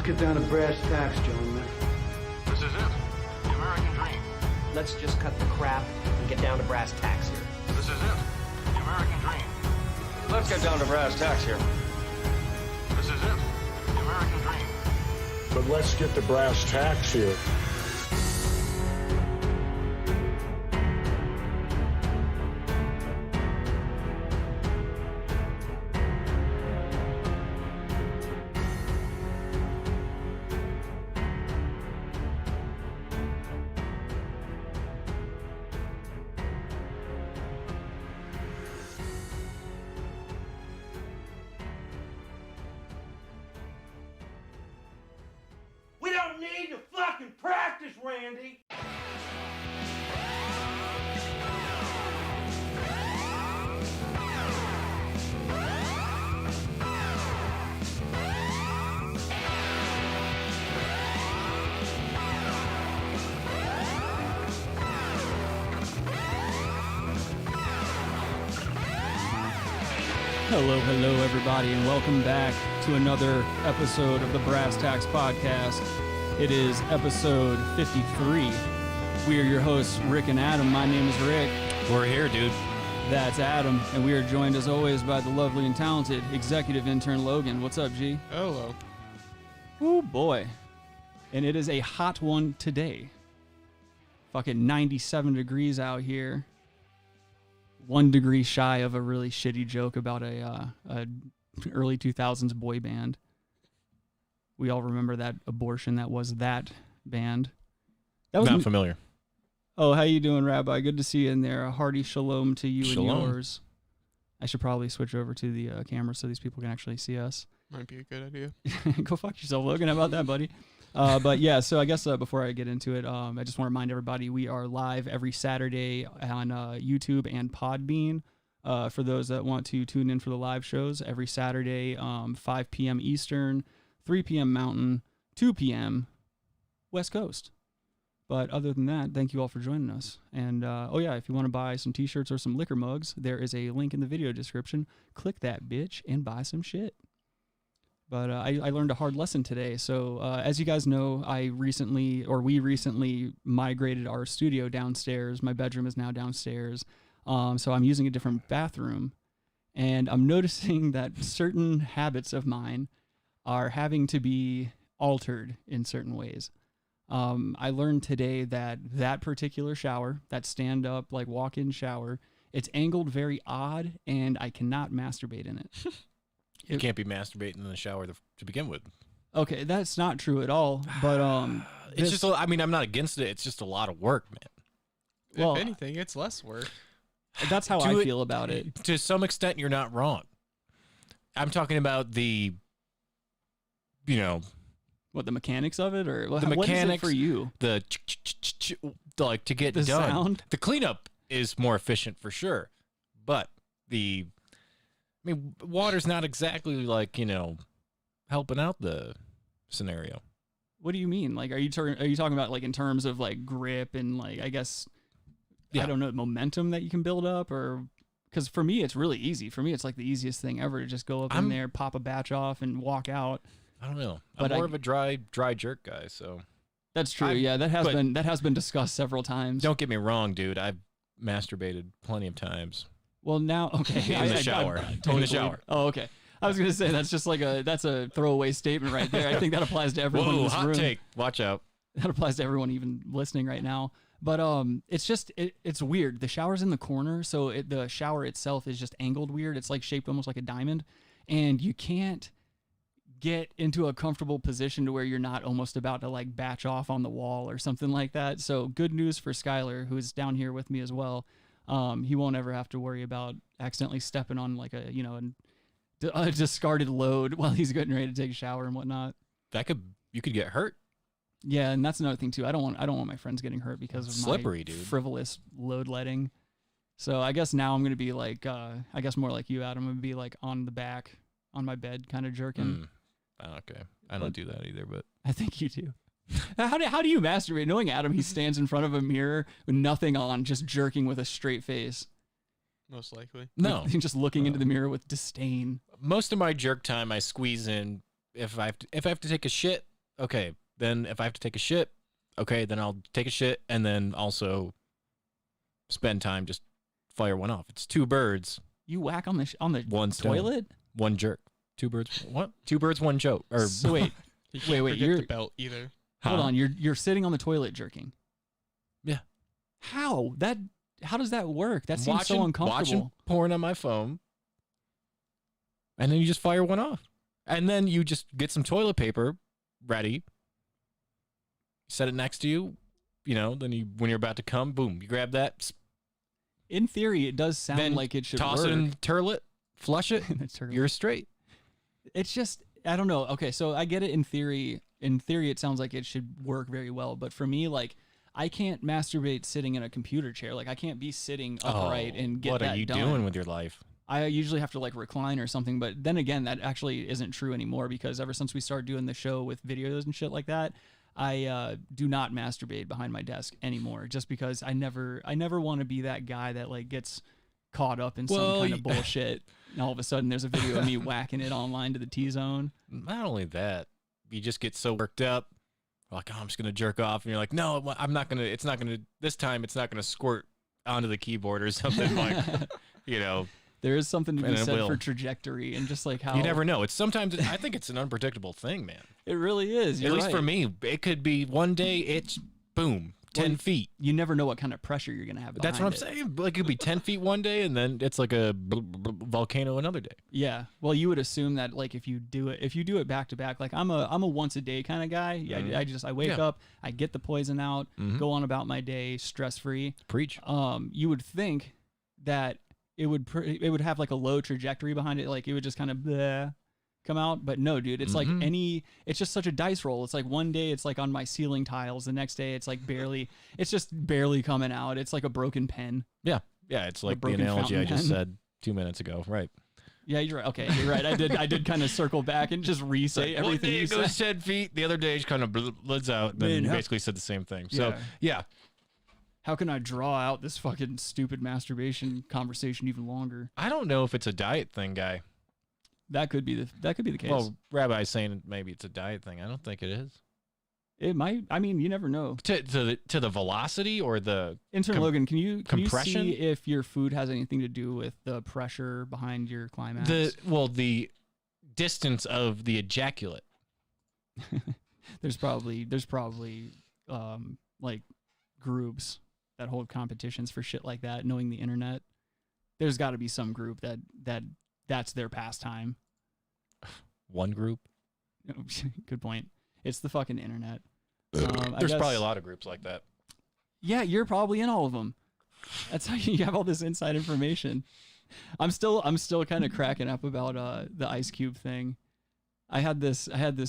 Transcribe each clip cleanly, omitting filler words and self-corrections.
get down to brass tacks, gentlemen. This is it. The American dream. Let's just cut the crap and get down to brass tacks here. This is it. The American dream. Let's get down to brass tacks here. This is it. The American dream. But let's get to brass tacks here. We don't need to fucking practice, Randy! Hello, everybody, and welcome back to another episode of the Brass Tacks Podcast. It is episode 53. We are your hosts, Rick and Adam. My name is Rick. We're here, dude. That's Adam, and we are joined, as always, by the lovely and talented Executive Intern Logan. What's up, G? Hello. Oh, boy. And it is a hot one today. Fucking 97 degrees out here. 1 degree shy of a really shitty joke about a early 2000s boy band. We all remember that abortion that was that band. That was Not familiar. Oh, how you doing, Rabbi? Good to see you in there. A hearty shalom to you Shalom. and yours. I should probably switch over to the camera so these people can actually see us. Might be a good idea. Go fuck yourself, Logan. How about that, buddy? But yeah, so I guess before I get into it, I just want to remind everybody we are live every Saturday on YouTube and Podbean. For those that want to tune in for the live shows, every Saturday, 5 p.m. Eastern, 3 p.m. Mountain, 2 p.m. West Coast. But other than that, thank you all for joining us. And oh yeah, if you want to buy some t-shirts or some liquor mugs, there is a link in the video description. Click that bitch and buy some shit. But I learned a hard lesson today. So as you guys know, we recently migrated our studio downstairs. My bedroom is now downstairs. So I'm using a different bathroom. And I'm noticing that certain habits of mine are having to be altered in certain ways. I learned today that particular shower, that stand-up, like walk-in shower, it's angled very odd, and I cannot masturbate in it. You can't be masturbating in the shower to begin with. Okay, that's not true at all. But it's just, I'm not against it. It's just a lot of work, man. Well, If anything, it's less work. that's how I feel about it. To some extent, you're not wrong. I'm talking about the, What, the mechanics of it, or the what is it mechanics for you? The like to get The done. sound? The cleanup is more efficient for sure, but water's not exactly like helping out the scenario. What do you mean? Like, are you talking about like in terms of like grip and like I guess Yeah. I don't know, momentum that you can build up, or because for me it's really easy. For me, it's like the easiest thing ever to just go up in there, pop a batch off, and walk out. I don't know. But I'm more of a dry jerk guy, so. That's true. Yeah, that has been discussed several times. Don't get me wrong, dude. I've masturbated plenty of times. Well, now, okay. In the shower. In the shower. Oh, okay. I was going to say, that's just like that's a throwaway statement right there. I think that applies to everyone in Whoa, this hot room. take. Watch out. That applies to everyone even listening right now. But it's just, it's weird. The shower's in the corner, so the shower itself is just angled weird. It's like shaped almost like a diamond. And you can't get into a comfortable position to where you're not almost about to like batch off on the wall or something like that. So good news for Skylar, who is down here with me as well. He won't ever have to worry about accidentally stepping on like a discarded load while he's getting ready to take a shower and whatnot. You could get hurt. Yeah, and that's another thing too. I don't want my friends getting hurt because of slippery, my dude. frivolous load letting. So I guess now I'm gonna be like, I guess more like you, Adam. I'm gonna be like on the back, on my bed, kind of jerking. Okay, I don't do that either, but I think you do. How do you masturbate? Knowing Adam, he stands in front of a mirror with nothing on, just jerking with a straight face. Most likely. no. Just looking into the mirror with disdain. Most of my jerk time, I squeeze in if I have to take a shit okay, then if I have to take a shit, okay, then I'll take a shit and then also spend time just fire one off. It's two birds. You whack on the One stone. toilet? One jerk. Two birds. What? Two birds, one joke. Or So wait, You can't wait, forget you're the belt either. hold on. You're sitting on the toilet jerking. Yeah. How does that work? That seems so uncomfortable. Watching porn on my phone, and then you just fire one off, and then you just get some toilet paper ready, set it next to you, then when you're about to come, boom, you grab that. In theory, it does sound Then like it should toss work. it in the turlet, flush it, The turlet. you're straight. It's just, I don't know. Okay, so I get it in theory. In theory, it sounds like it should work very well. But for me, like, I can't masturbate sitting in a computer chair. Like, I can't be sitting upright and get what that are you done. doing with your life? I usually have to, like, recline or something. But then again, that actually isn't true anymore because ever since we started doing the show with videos and shit like that, I do not masturbate behind my desk anymore just because I never want to be that guy that, like, gets caught up in some kind of bullshit. And all of a sudden, there's a video of me whacking it online to the T-zone. Not only that, you just get so worked up, like, oh, I'm just gonna jerk off, and you're like, no, I'm not gonna. It's not gonna. This time, it's not gonna squirt onto the keyboard or something like, There is something to be And it said will. for trajectory and just like how You never know. It's sometimes. I think it's an unpredictable thing, man. it really is. At You're least for right. me, it could be one day it's boom, 10 Well, feet. You never know what kind of pressure you're gonna have. That's what I'm behind it. saying. Like, it could be 10 feet one day, and then it's like a volcano another day. Yeah. Well, you would assume that like if you do it back to back, like I'm a once a day kind of guy. Yeah. I wake Yeah. up, I get the poison out, go on about my day stress free. Preach. You would think that it would have like a low trajectory behind it, like it would just kind of come out, but no, dude, it's like it's just such a dice roll. It's like one day it's like on my ceiling tiles, the next day it's like it's just barely coming out. It's like a broken pen. Yeah. It's like the broken analogy I fountain just pen. said 2 minutes ago. Right. Yeah, you're right. Okay, you're right. I did kind of circle back and just re-say One everything day you it goes said. 10 feet, the other day it kind of bloods out. Then Man, you how- basically said the same thing. So, Yeah. yeah. How can I draw out this fucking stupid masturbation conversation even longer? I don't know if it's a diet thing, guy. That could be the case. Well, Rabbi's saying maybe it's a diet thing. I don't think it is. It might. I mean, you never know. To the velocity or the Intern Logan, can you compression? see if your food has anything to do with the pressure behind your climax? the distance of the ejaculate. There's probably like groups that hold competitions for shit like that. Knowing the internet, there's got to be some group that's their pastime. One group. Good point. It's the fucking internet. There's probably a lot of groups like that. Yeah, you're probably in all of them. That's how you have all this inside information. I'm still kind of cracking up about the Ice Cube thing. I had this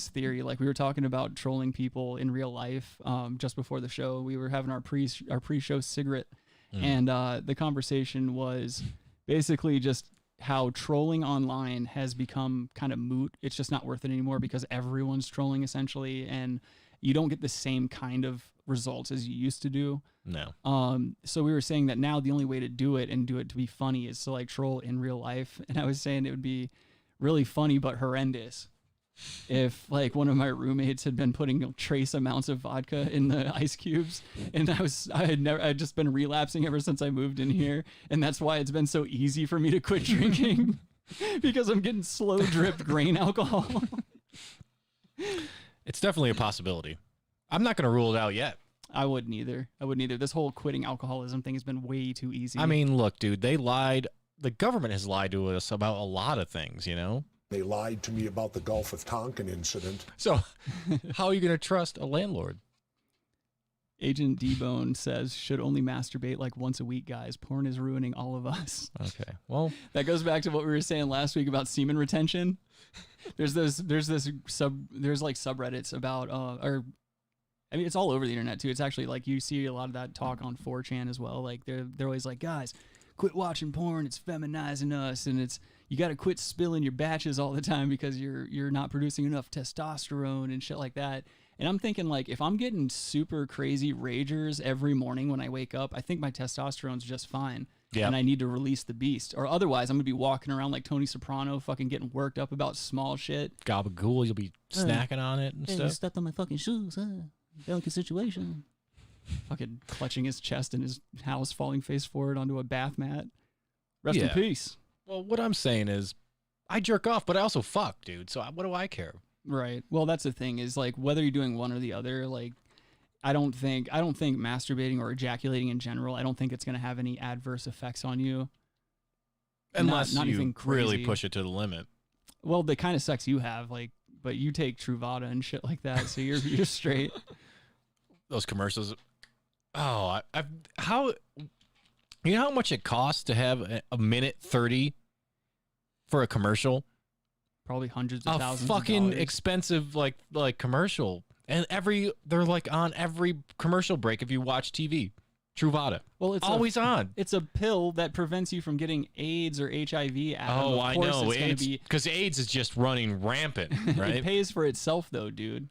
theory, like we were talking about trolling people in real life just before the show. We were having our pre-show cigarette, and the conversation was basically just how trolling online has become kind of moot. It's just not worth it anymore because everyone's trolling essentially, and you don't get the same kind of results as you used to do. No. So we were saying that now the only way to do it and do it to be funny is to like troll in real life. And I was saying it would be really funny but horrendous if like one of my roommates had been putting trace amounts of vodka in the ice cubes, and I had just been relapsing ever since I moved in here, and that's why it's been so easy for me to quit drinking because I'm getting slow drip grain alcohol. It's definitely a possibility. I'm not going to rule it out yet. I wouldn't either. This whole quitting alcoholism thing has been way too easy. I mean, look, dude, they lied. The government has lied to us about a lot of things, you know? They lied to me about the Gulf of Tonkin incident. So how are you going to trust a landlord? Agent D-Bone says, should only masturbate like once a week, guys. Porn is ruining all of us. Okay. Well, That goes back to what we were saying last week about semen retention. There's like subreddits about, it's all over the internet too. It's actually like you see a lot of that talk on 4chan as well. Like they're always like, guys, quit watching porn. It's feminizing us, and you got to quit spilling your batches all the time because you're not producing enough testosterone and shit like that. And I'm thinking, like, if I'm getting super crazy ragers every morning when I wake up, I think my testosterone's just fine. Yeah. And I need to release the beast. Or otherwise, I'm going to be walking around like Tony Soprano, fucking getting worked up about small shit. Gabagool, you'll be snacking on it and Hey, you stuff. stepped on my fucking shoes, huh? Delicate situation. Fucking clutching his chest and his house falling face forward onto a bath mat. Rest in Yeah. peace. Well, what I'm saying is, I jerk off, but I also fuck, dude. So what do I care? Right. Well, that's the thing is like whether you're doing one or the other, like I don't think masturbating or ejaculating in general, I don't think it's going to have any adverse effects on you. Unless not you anything really crazy. push it to the limit. Well, the kind of sex you have, like, but you take Truvada and shit like that, so you're straight. Those commercials. Oh, how you know how much it costs to have a minute 30 for a commercial? Probably hundreds of thousands. A fucking of dollars. expensive like commercial, and they're like on every commercial break if you watch TV. Truvada. Well, it's always on. It's a pill that prevents you from getting AIDS or HIV. Adam. Oh, Of I course know. It's gonna be. Because AIDS is just running rampant, right? It pays for itself, though, dude.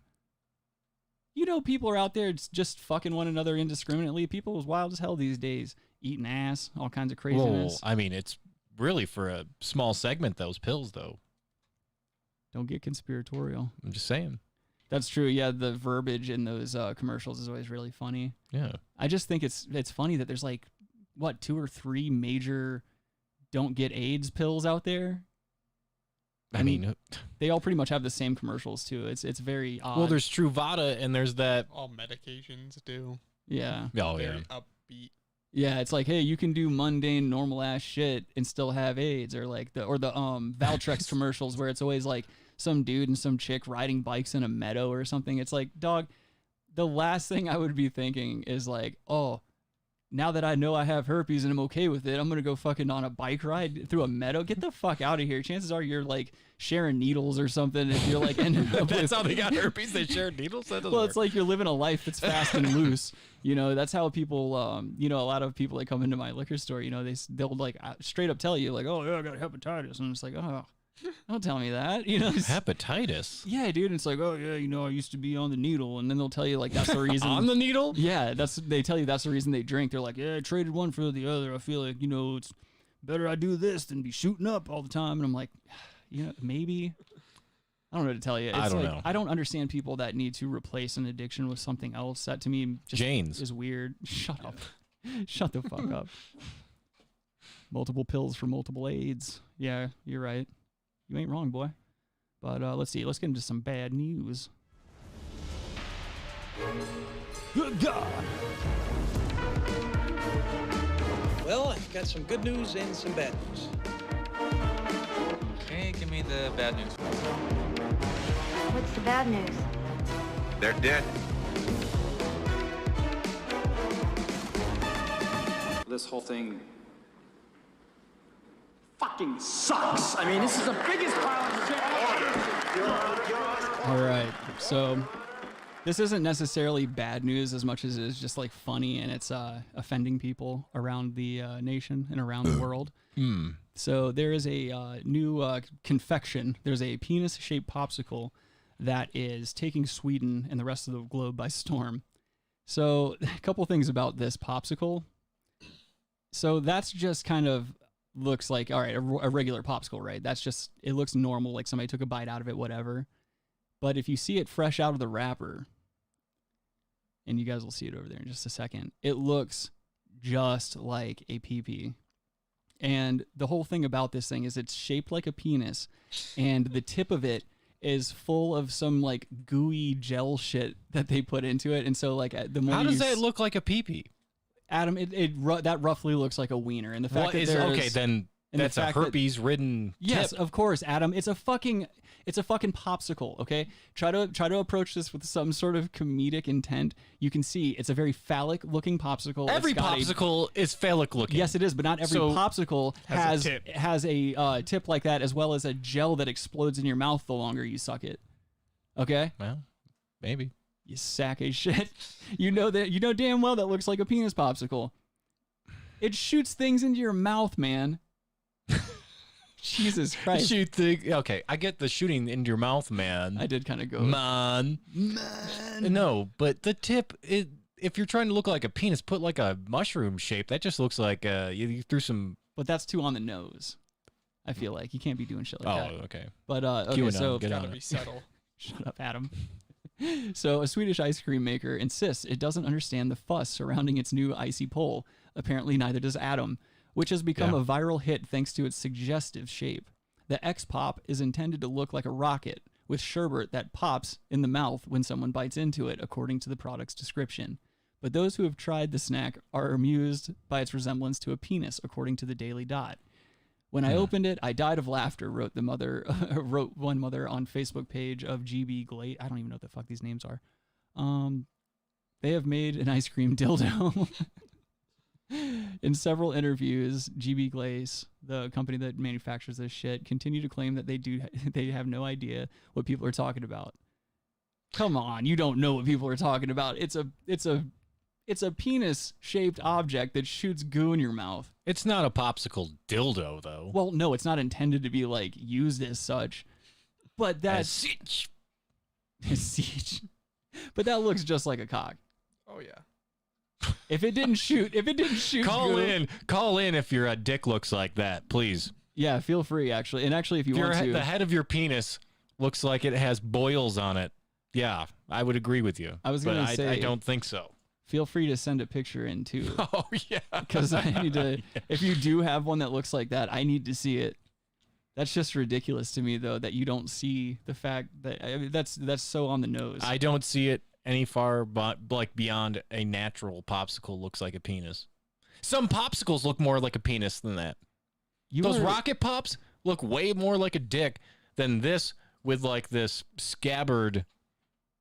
You know, people are out there just fucking one another indiscriminately. People is wild as hell these days, eating ass, all kinds of craziness. Whoa, I mean, it's really for a small segment. Those pills, though. Don't get conspiratorial. I'm just saying. That's true. Yeah, the verbiage in those commercials is always really funny. Yeah. I just think it's funny that there's like, what, 2 or 3 major don't get AIDS pills out there. I mean, they all pretty much have the same commercials too. It's very odd. well, there's Truvada and there's that. All medications do. Yeah. Oh, yeah. Very upbeat. Yeah, it's like, hey, you can do mundane, normal ass shit and still have AIDS, or like the Valtrex commercials where it's always like some dude and some chick riding bikes in a meadow or something. It's like, dog, the last thing I would be thinking is like, oh, now that I know I have herpes and I'm okay with it, I'm gonna go fucking on a bike ride through a meadow. Get the fuck out of here. Chances are you're like sharing needles or something. If you're like ending up That's with, how they got herpes. They share needles. That doesn't well, work. it's like you're living a life that's fast and loose. You know, that's how people, you know, a lot of people that come into my liquor store, you know, they'll like straight up tell you like, oh yeah, I got hepatitis, and it's like, oh, don't tell me that. You know, hepatitis. Yeah, dude. It's like, oh yeah, you know, I used to be on the needle, and then they'll tell you like that's the reason. On the needle? Yeah, they tell you that's the reason they drink. They're like, yeah, I traded one for the other. I feel like, you know, it's better I do this than be shooting up all the time. And I'm like, you know, maybe. I don't know what to tell you. It's I don't like, know. I don't understand people that need to replace an addiction with something else. That to me just Jane's. is weird. Shut up. Shut the fuck up. Multiple pills for multiple AIDS. Yeah, you're right. You ain't wrong, boy. But let's see. Let's get into some bad news. Good God. Well, I've got some good news and some bad news. Okay, give me the bad news. What's the bad news? They're dead. This whole thing fucking sucks. I mean, this is the biggest pile of shit. All right. So this isn't necessarily bad news as much as it is just like funny, and it's offending people around the nation and around the world. So there is a new confection. There's a penis-shaped popsicle that is taking Sweden and the rest of the globe by storm. So a couple things about this popsicle. So that's just kind of looks like, all right, a regular popsicle, right? That's just, it looks normal, like somebody took a bite out of it, whatever. But if you see it fresh out of the wrapper, and you guys will see it over there in just a second, it looks just like a pee-pee. And the whole thing about this thing is it's shaped like a penis, and the tip of it is full of some like gooey gel shit that they put into it. And so like the more How does that look like a pee-pee? Adam, that roughly looks like a wiener. And the fact that there's, okay, then that's a herpes-ridden yes, tip. of course, Adam. It's a fucking popsicle, okay? Try to approach this with some sort of comedic intent. You can see it's a very phallic-looking popsicle. Every popsicle is phallic-looking. Yes, it is, but not every popsicle has a tip like that, as well as a gel that explodes in your mouth the longer you suck it. Okay? Well, maybe. You sack of shit. You know damn well that looks like a penis popsicle. It shoots things into your mouth, man. Jesus Christ. Okay, I get the shooting into your mouth, man. I did kind of go. Man. No, but the tip, if you're trying to look like a penis, put like a mushroom shape. That just looks like you threw some. But that's too on the nose. I feel like you can't be doing shit like that. Oh, okay. But okay, QAnon, so get on Gotta be it. subtle. shut up, Adam. So a Swedish ice cream maker insists it doesn't understand the fuss surrounding its new icy pole. Apparently, neither does Adam, which has become a viral hit thanks to its suggestive shape. The X-Pop is intended to look like a rocket with sherbet that pops in the mouth when someone bites into it, according to the product's description. But those who have tried the snack are amused by its resemblance to a penis, according to the Daily Dot. When I opened it, I died of laughter, wrote one mother on Facebook page of GB Glade. I don't even know what the fuck these names are. They have made an ice cream dildo. In several interviews, GB Glaze, the company that manufactures this shit, continue to claim that they have no idea what people are talking about. Come on, you don't know what people are talking about. It's a penis-shaped object that shoots goo in your mouth. It's not a popsicle dildo, though. Well, no, it's not intended to be like used as such. But that's but that looks just like a cock. Oh yeah. If it didn't shoot Call in if your dick looks like that, please. Yeah, feel free actually. And actually if you want to, the head of your penis looks like it has boils on it. Yeah, I would agree with you. I was going to say I don't think so. Feel free to send a picture in too. Oh yeah. Because I need to if you do have one that looks like that, I need to see it. That's just ridiculous to me though that you don't see the fact that that's so on the nose. I don't see it any far but like beyond a natural popsicle looks like a penis. Some popsicles look more like a penis than that. Those rocket pops look way more like a dick than this with like this scabbard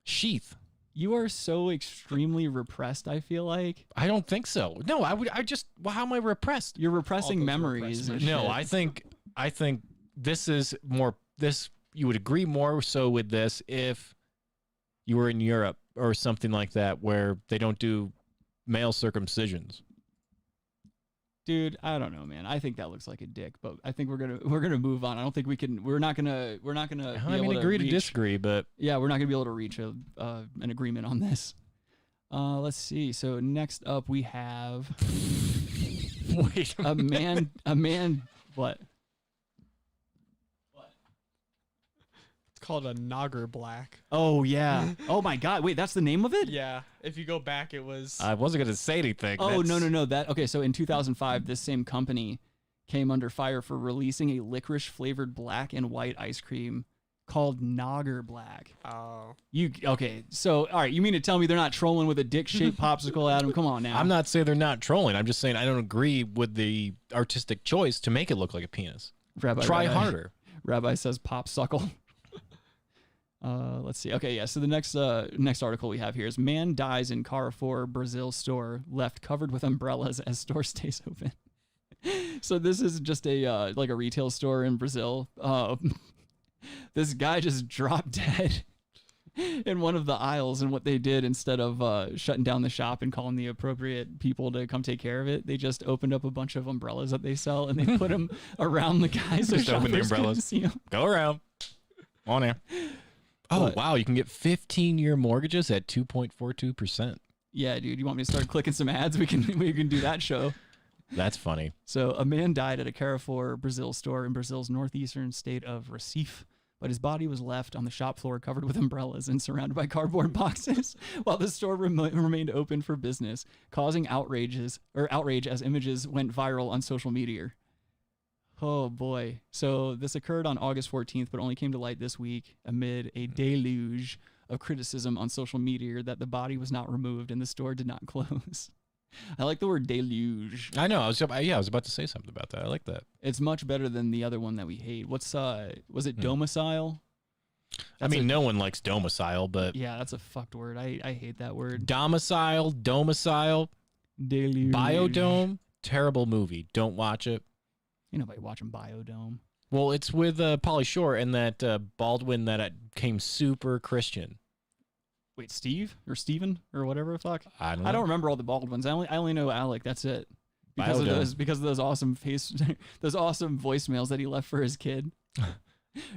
sheath. You are so extremely repressed, I feel like. I don't think so. No, how am I repressed? You're repressing memories. No, I think this is more you would agree more so with this if you were in Europe or something like that where they don't do male circumcisions. Dude, I don't know, man. I think that looks like a dick, but I think we're gonna move on. I don't think we can. We're not gonna. I mean, agree to disagree, but yeah, we're not gonna be able to reach an agreement on this. Let's see. So next up, we have wait a man. What? It's called a Nogger Black. Oh yeah. Oh my God. Wait, that's the name of it? Yeah. If you go back, it was. I wasn't gonna say anything. Oh no. That okay. So in 2005, this same company came under fire for releasing a licorice flavored black and white ice cream called Nogger Black. Oh. Okay? So all right, you mean to tell me they're not trolling with a dick shaped popsicle, Adam? Come on now. I'm not saying they're not trolling. I'm just saying I don't agree with the artistic choice to make it look like a penis. Try harder. Rabbi says popsicle. Let's see. Okay, yeah. So the next article we have here is man dies in Carrefour, Brazil store left covered with umbrellas as store stays open. So this is just a like a retail store in Brazil. This guy just dropped dead in one of the aisles, and what they did instead of shutting down the shop and calling the appropriate people to come take care of it, they just opened up a bunch of umbrellas that they sell and they put them around the guy so just open the umbrellas. See them. Go around. On there. Oh, wow. You can get 15-year mortgages at 2.42%. Yeah, dude. You want me to start clicking some ads? We can do that show. That's funny. So a man died at a Carrefour Brazil store in Brazil's northeastern state of Recife, but his body was left on the shop floor covered with umbrellas and surrounded by cardboard boxes while the store remained open for business, causing outrage as images went viral on social media. Oh boy. So this occurred on August 14th, but only came to light this week amid a deluge of criticism on social media that the body was not removed and the store did not close. I like the word deluge. I know. I was about to say something about that. I like that. It's much better than the other one that we hate. Was it domicile? No one likes domicile, but yeah, that's a fucked word. I hate that word. Domicile, deluge, Biodome, terrible movie. Don't watch it. Ain't nobody watching Biodome. Well, it's with Pauly Shore and that Baldwin that came super Christian. Wait, Steve or Steven or whatever the fuck? I don't know. I don't remember all the Baldwins. I only know Alec. That's it. Because of those awesome those awesome voicemails that he left for his kid.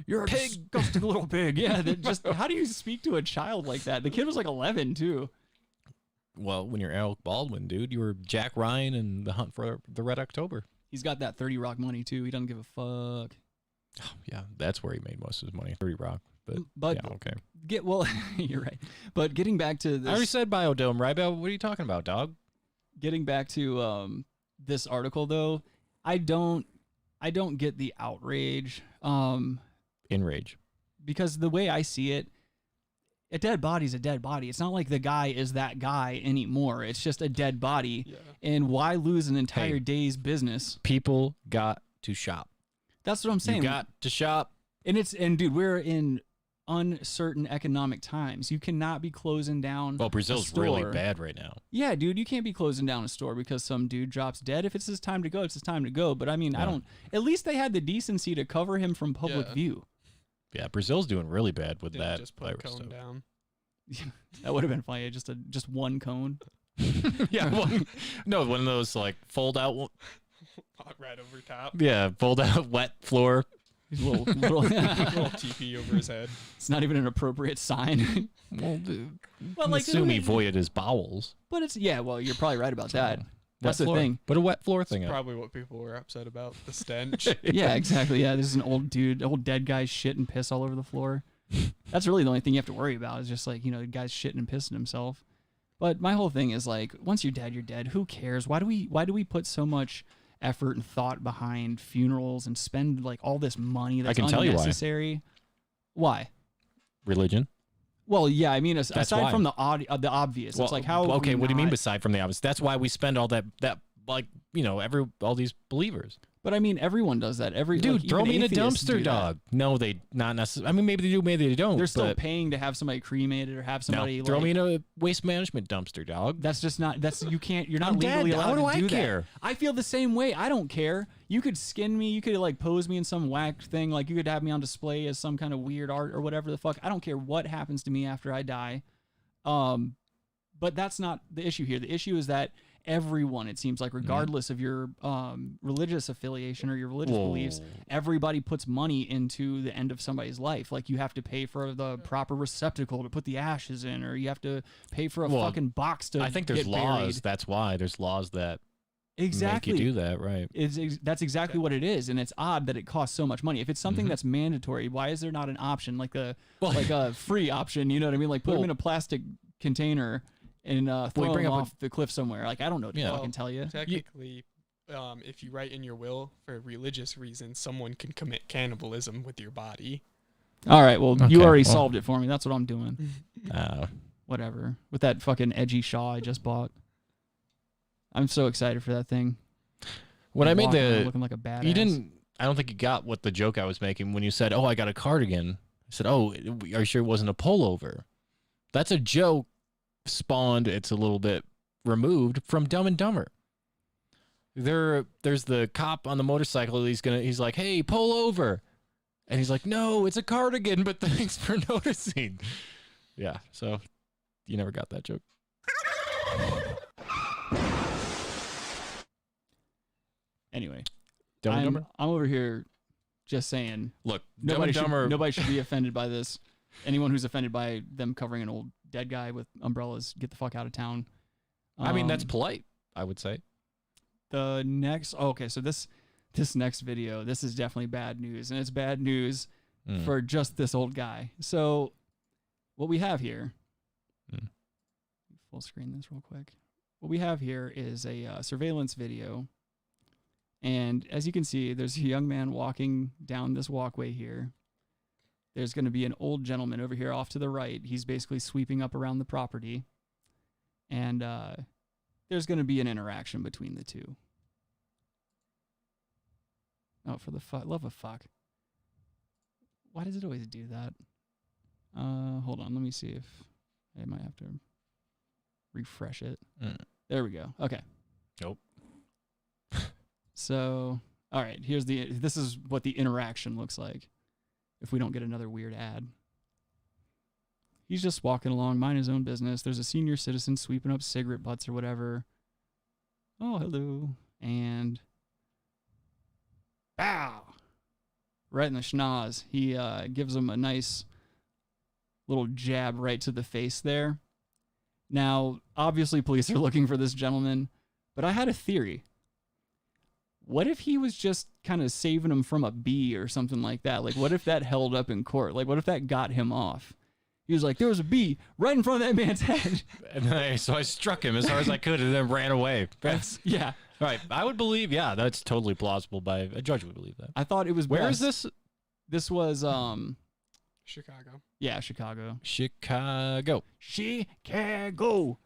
You're a disgusting little pig. Yeah, just how do you speak to a child like that? The kid was like 11 too. when you're Alec Baldwin, dude, you were Jack Ryan in The Hunt for the Red October. He's got that 30 Rock money too. He doesn't give a fuck. Oh, yeah, that's where he made most of his money. 30 Rock, but yeah, okay. You're right. But getting back to this, I already said Biodome, right? What are you talking about, dog? Getting back to this article though, I don't get the outrage. Enrage. Because the way I see it, a dead body's a dead body. It's not like the guy is that guy anymore. It's just a dead body. Yeah. And why lose an entire day's business? People got to shop. That's what I'm saying. You got to shop. And dude, we're in uncertain economic times. You cannot be closing down. Well, Brazil's really bad right now. Yeah, dude, you can't be closing down a store because some dude drops dead. If it's his time to go, it's his time to go. But I mean, at least they had the decency to cover him from public view. Yeah, Brazil's doing really bad with that. Just put a cone down. That would have been funny. Just one cone. Yeah, one of those like fold out. Right over top. Yeah, fold out wet floor. Little teepee over his head. It's not even an appropriate sign. Well, like assume he voided his bowels. But it's well, you're probably right about that. That's the thing. Put a wet floor thing up. Probably what people were upset about, the stench. Yeah, exactly. Yeah, this is an old dead guy's shit and piss all over the floor. That's really the only thing you have to worry about is just like, the guy's shitting and pissing himself. But my whole thing is like, once you're dead, you're dead. Who cares? Why do we put so much effort and thought behind funerals and spend like all this money that's unnecessary? Why? Religion. Well, yeah, I mean, aside from the obvious, it's like how. Okay, what do you mean beside from the obvious? That's why we spend all that like all these believers. But I mean, everyone does that. Dude, throw me in a dumpster, dog. No, they not necessarily. I mean, maybe they do, maybe they don't. They're still paying to have somebody cremated or have somebody. Throw me in a waste management dumpster, dog. That's just not. You can't. You're not legally allowed to do that. Care? I feel the same way. I don't care. You could skin me. You could like pose me in some whack thing. Like you could have me on display as some kind of weird art or whatever the fuck. I don't care what happens to me after I die. But that's not the issue here. The issue is that everyone, it seems like, regardless of your religious affiliation or your religious beliefs, everybody puts money into the end of somebody's life. Like you have to pay for the proper receptacle to put the ashes in, or you have to pay for a fucking box to. I think there's laws. Buried. That's why there's laws that exactly make you do that, right? That's exactly what it is, and it's odd that it costs so much money. If it's something that's mandatory, why is there not an option like a free option? You know what I mean? Like put them in a plastic container and throw them off the cliff somewhere. Like, I don't know what to fucking tell you. Technically, if you write in your will for religious reasons, someone can commit cannibalism with your body. All right, well, you already solved it for me. That's what I'm doing. Whatever. With that fucking edgy Shaw I just bought. I'm so excited for that thing. When I made looking like a badass. I don't think you got what the joke I was making when you said, "Oh, I got a cardigan." I said, "Oh, are you sure it wasn't a pullover?" That's a joke spawned. It's a little bit removed from Dumb and Dumber. There's the cop on the motorcycle. He's like, "Hey, pull over," and he's like, "No, it's a cardigan." But thanks for noticing. Yeah, so you never got that joke. Anyway, I'm over here just saying. Look, nobody should be offended by this. Anyone who's offended by them covering an old dead guy with umbrellas, get the fuck out of town. I mean, that's polite, I would say. So this next video, this is definitely bad news, and it's bad news for just this old guy. So what we have here, full screen this real quick. What we have here is a surveillance video. And as you can see, there's a young man walking down this walkway here. There's going to be an old gentleman over here off to the right. He's basically sweeping up around the property. And there's going to be an interaction between the two. Oh, for the love of fuck. Why does it always do that? Hold on. Let me see if I might have to refresh it. There we go. Okay. Nope. So, all right, this is what the interaction looks like if we don't get another weird ad. He's just walking along, minding his own business. There's a senior citizen sweeping up cigarette butts or whatever. Oh, hello. And bow! Right in the schnoz. He gives him a nice little jab right to the face there. Now, obviously, police are looking for this gentleman, but I had a theory. What if he was just kind of saving him from a bee or something like that? Like, what if that held up in court? Like, what if that got him off? He was like, there was a bee right in front of that man's head. And so I struck him as hard as I could and then ran away. Yeah. Right. I would believe, yeah, that's totally plausible. A judge would believe that. I thought it was Where best. is this? This was, Chicago. Yeah, Chicago. Chicago.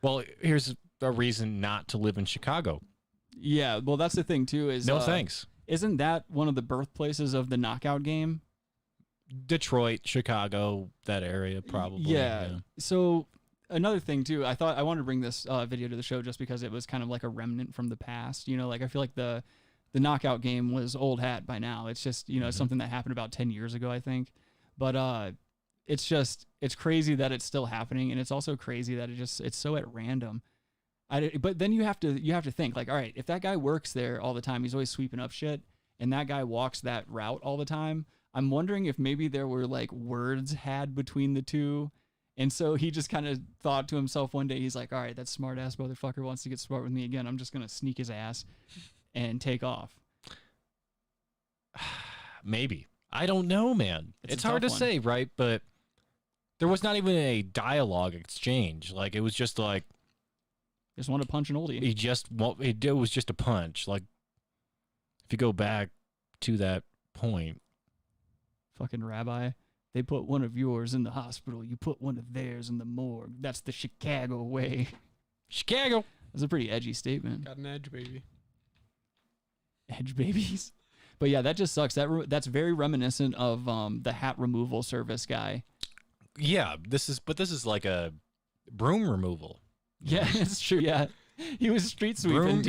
Well, here's a reason not to live in Chicago. Yeah, well, that's the thing, too, is... No thanks. Isn't that one of the birthplaces of the knockout game? Detroit, Chicago, that area, probably. Yeah. So another thing too, I wanted to bring this video to the show just because it was kind of like a remnant from the past. You know, like I feel like the knockout game was old hat by now. It's just, you know, something that happened about 10 years ago, I think. But it's crazy that it's still happening, and it's also crazy that it's so at random. But then you have to think like, all right, if that guy works there all the time, he's always sweeping up shit, and that guy walks that route all the time. I'm wondering if maybe there were like words had between the two. And so he just kind of thought to himself one day, he's like, all right, that smart ass motherfucker wants to get smart with me again. I'm just going to sneak his ass and take off. Maybe. I don't know, man. It's hard to say, right? But there was not even a dialogue exchange. Like, it was just like... Just want to punch an oldie. It was just a punch. Like, if you go back to that point... Fucking rabbi, they put one of yours in the hospital, you put one of theirs in the morgue. That's the Chicago way. Chicago. That's a pretty edgy statement. Got an edge, baby. Edge babies. But yeah, that just sucks. That's very reminiscent of the hat removal service guy. Yeah, this is like a broom removal. Yeah, it's true. Yeah, he was street sweeping.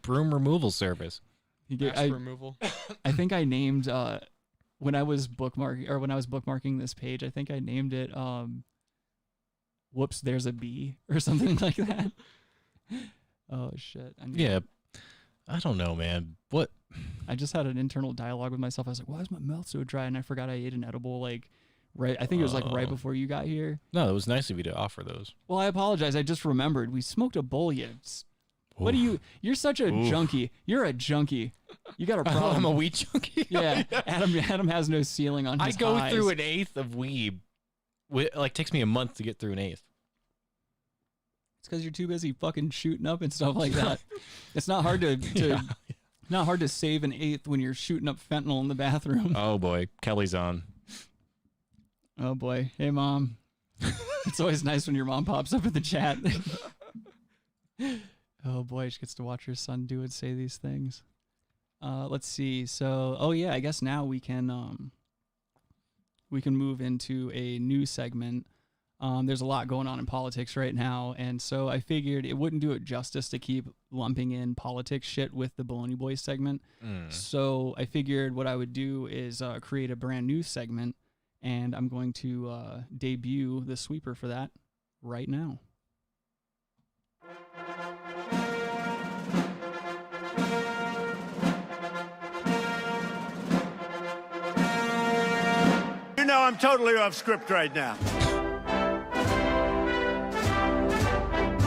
Broom removal service. Removal. I think I named when I was bookmarking this page, I think I named it "Whoops, there's a bee" or something like that. Oh shit! I don't know, man. What? I just had an internal dialogue with myself. I was like, "Why is my mouth so dry?" And I forgot I ate an edible. Like, right? I think it was like right before you got here. No, it was nice of you to offer those. Well, I apologize. I just remembered we smoked a bowl yet. What do you? You're such a junkie. You're a junkie. You got a problem. I'm a weed junkie. Yeah, Adam has no ceiling on his I go highs. through an eighth of weed. Like, takes me a month to get through an eighth. It's because you're too busy fucking shooting up and stuff like that. It's not hard to not hard to save an eighth when you're shooting up fentanyl in the bathroom. Oh boy, Kelly's on. Oh boy, hey mom. It's always nice when your mom pops up in the chat. Oh boy, she gets to watch her son do and say these things. Let's see. So, I guess now we can move into a new segment. There's a lot going on in politics right now, and so I figured it wouldn't do it justice to keep lumping in politics shit with the Baloney Boys segment. So I figured what I would do is create a brand new segment, and I'm going to debut the sweeper for that right now. You know I'm totally off script right now.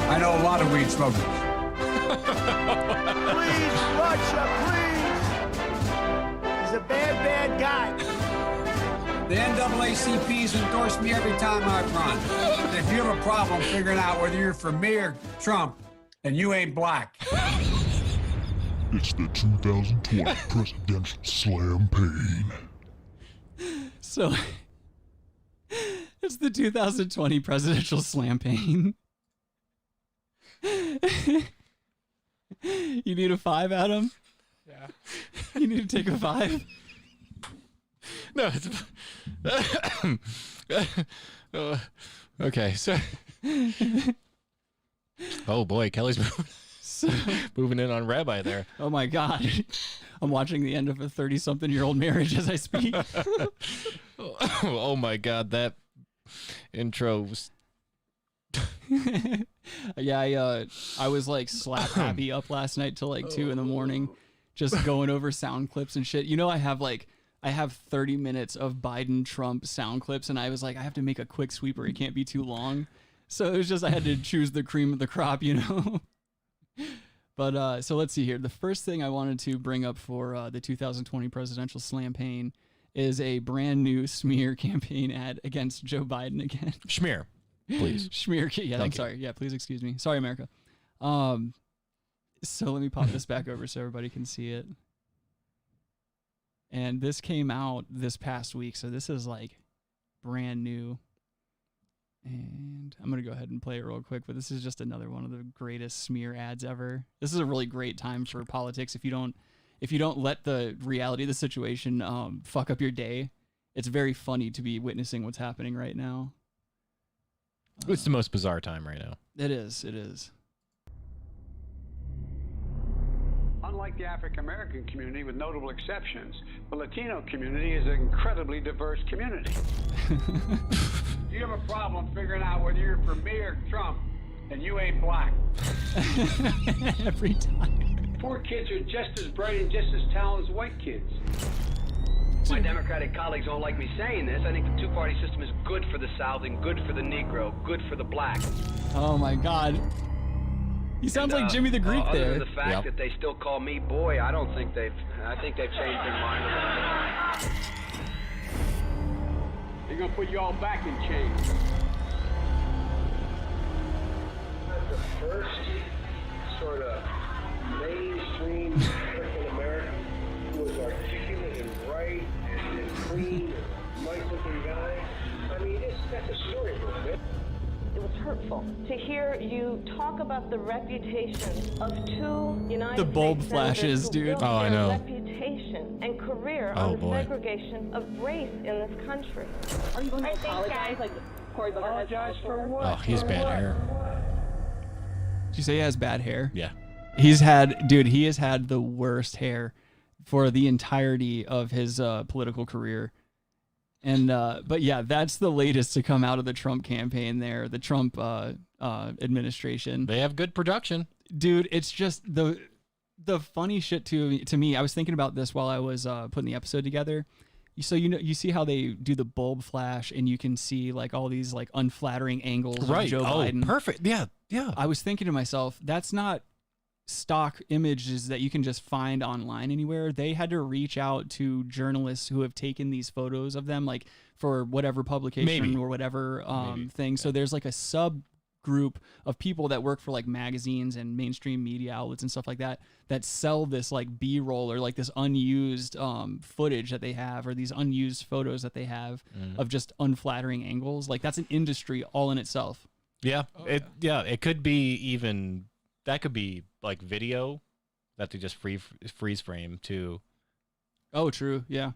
I know a lot of weed smokers. Please, Russia, please. He's a bad guy. The NAACP's endorsed me every time I've run. And if you have a problem figuring out whether you're for me or Trump, then you ain't black. It's the 2020 Presidential Slampaign. So, it's the 2020 Presidential Slampaign. You need a 5, Adam? Yeah. You need to take a 5? No, it's okay. So, oh boy, Kelly's moving in on Rabbi there. Oh my God, I'm watching the end of a 30-something-year-old marriage as I speak. Oh my God, that intro was. Yeah, I was like slap happy up last night till like 2 a.m, just going over sound clips and shit. You know, I have 30 minutes of Biden Trump sound clips, and I was like, I have to make a quick sweeper. It can't be too long. So it was just I had to choose the cream of the crop, you know. But so let's see here. The first thing I wanted to bring up for the 2020 Presidential Slampaign is a brand new smear campaign ad against Joe Biden again. Schmear, please. Schmear. Yeah, I'm sorry. Yeah, please excuse me. Sorry, America. So let me pop this back over so everybody can see it. And this came out this past week, so this is like brand new. And I'm going to go ahead and play it real quick, but this is just another one of the greatest smear ads ever. This is a really great time for politics. If you don't let the reality of the situation fuck up your day, it's very funny to be witnessing what's happening right now. It's the most bizarre time right now. It is. It is. Unlike the African American community, with notable exceptions, the Latino community is an incredibly diverse community. You have a problem figuring out whether you're for me or Trump, and you ain't black. Every time. Poor kids are just as bright and just as talented as white kids. My Democratic colleagues don't like me saying this. I think the two-party system is good for the South and good for the Negro, good for the black. Oh my God. He sounds like Jimmy the Greek there. Other than the fact that they still call me boy, I think they've changed their mind a little bit. They're gonna put you all back in chains. The first sort of mainstream African American who was articulate and bright and clean and nice-looking guy. I mean, that's a storybook, man. It was hurtful to hear you talk about the reputation of two United The bulb States flashes, senators who dude. built Oh, I their know. reputation and career Oh, on the boy. segregation of race in this country. Are you going to apologize like Cory Booker has Apologize for what? Oh, he's bad hair. Did you say he has bad hair? Yeah. He has had the worst hair for the entirety of his political career. And but yeah, that's the latest to come out of the Trump campaign there, the Trump administration. They have good production. Dude, it's just the funny shit to me. I was thinking about this while I was putting the episode together. So you see how they do the bulb flash and you can see like all these like unflattering angles of Joe Biden. Perfect. Yeah. Yeah. I was thinking to myself, that's not stock images that you can just find online anywhere. They had to reach out to journalists who have taken these photos of them, like for whatever publication or whatever thing. So there's like a subgroup of people that work for like magazines and mainstream media outlets and stuff like that that sell this like B-roll or like this unused footage that they have, or these unused photos that they have of just unflattering angles. Like that's an industry all in itself. Yeah. It could be even, that could be like video that they just freeze frame too. Oh, true. Yeah.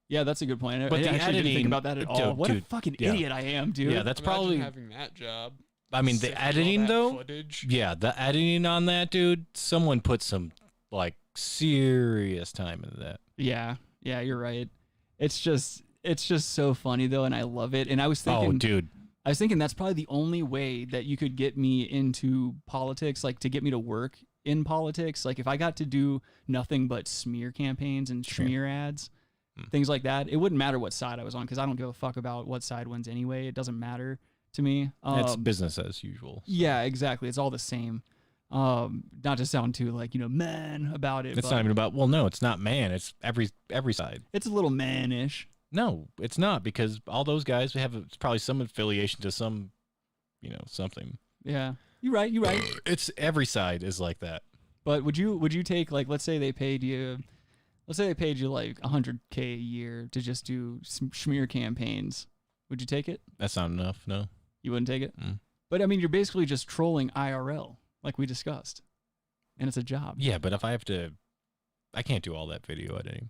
Yeah, that's a good point. But I the actually editing, didn't think about that at all. What a fucking yeah. idiot I am, dude. Yeah, that's Imagine probably having that job. I mean, the sifting all editing that though. footage. Yeah, the editing on that, dude. Someone put some like serious time into that. Yeah, you're right. It's just so funny though, and I love it. And I was thinking, Oh, dude. I was thinking that's probably the only way that you could get me into politics, like to get me to work in politics. Like if I got to do nothing but smear campaigns and smear ads, things like that, it wouldn't matter what side I was on because I don't give a fuck about what side wins anyway. It doesn't matter to me. It's business as usual. So. Yeah, exactly. It's all the same. Not to sound too like, man about it. It's not even about, well, no, it's not man. It's every side. It's a little man-ish. No, it's not, because all those guys have probably some affiliation to some, something. Yeah, you're right. It's every side is like that. But would you take, like, let's say they paid you like $100K a year to just do some smear campaigns. Would you take it? That's not enough. No, you wouldn't take it. But I mean, you're basically just trolling IRL, like we discussed, and it's a job. Yeah, but if I can't do all that video editing.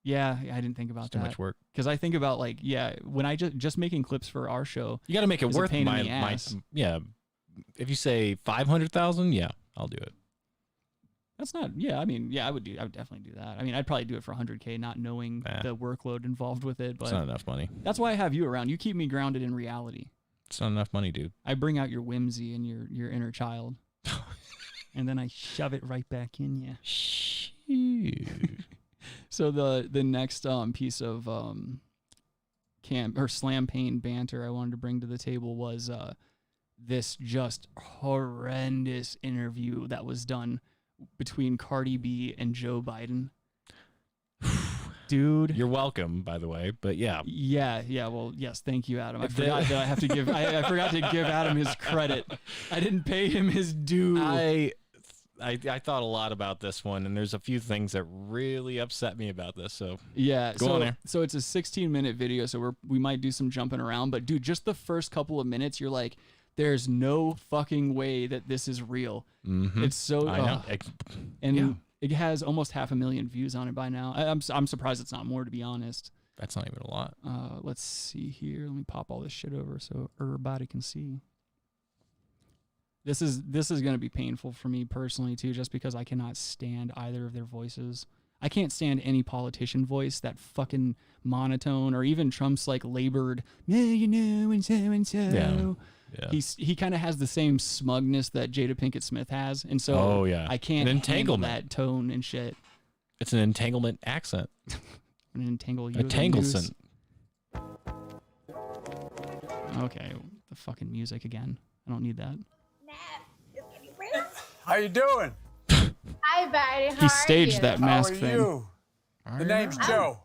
Yeah, I didn't think about that. Too much work. Because I think about when I just making clips for our show. You got to make it worth my yeah. If you say 500,000, yeah, I'll do it. That's not. Yeah, I mean, yeah, I would definitely do that. I mean, I'd probably do it for 100K, not knowing the workload involved with it. But it's not enough money. That's why I have you around. You keep me grounded in reality. It's not enough money, dude. I bring out your whimsy and your inner child, and then I shove it right back in you. So the next piece of Slampaign banter I wanted to bring to the table was this just horrendous interview that was done between Cardi B and Joe Biden. Dude, you're welcome, by the way. But yeah. Well, yes, thank you, Adam. I forgot that I have to give. I forgot to give Adam his credit. I didn't pay him his due. I thought a lot about this one, and there's a few things that really upset me about this. So go on there. So it's a 16-minute video, so we might do some jumping around. But dude, just the first couple of minutes, you're like, there's no fucking way that this is real. Mm-hmm. It's so I know. And it has almost 500,000 views on it by now. I'm surprised it's not more, to be honest. That's not even a lot. Let's see here. Let me pop all this shit over so everybody can see. This is going to be painful for me personally too, just because I cannot stand either of their voices. I can't stand any politician voice, that fucking monotone, or even Trump's like labored, and so. Yeah. He kind of has the same smugness that Jada Pinkett Smith has, and so I can't handle that tone and shit. It's an entanglement accent. An entangle you. A tangleson. Okay, the fucking music again. I don't need that. How you doing? Hi, buddy. How He staged that mask How are thing. you? The name's Joe.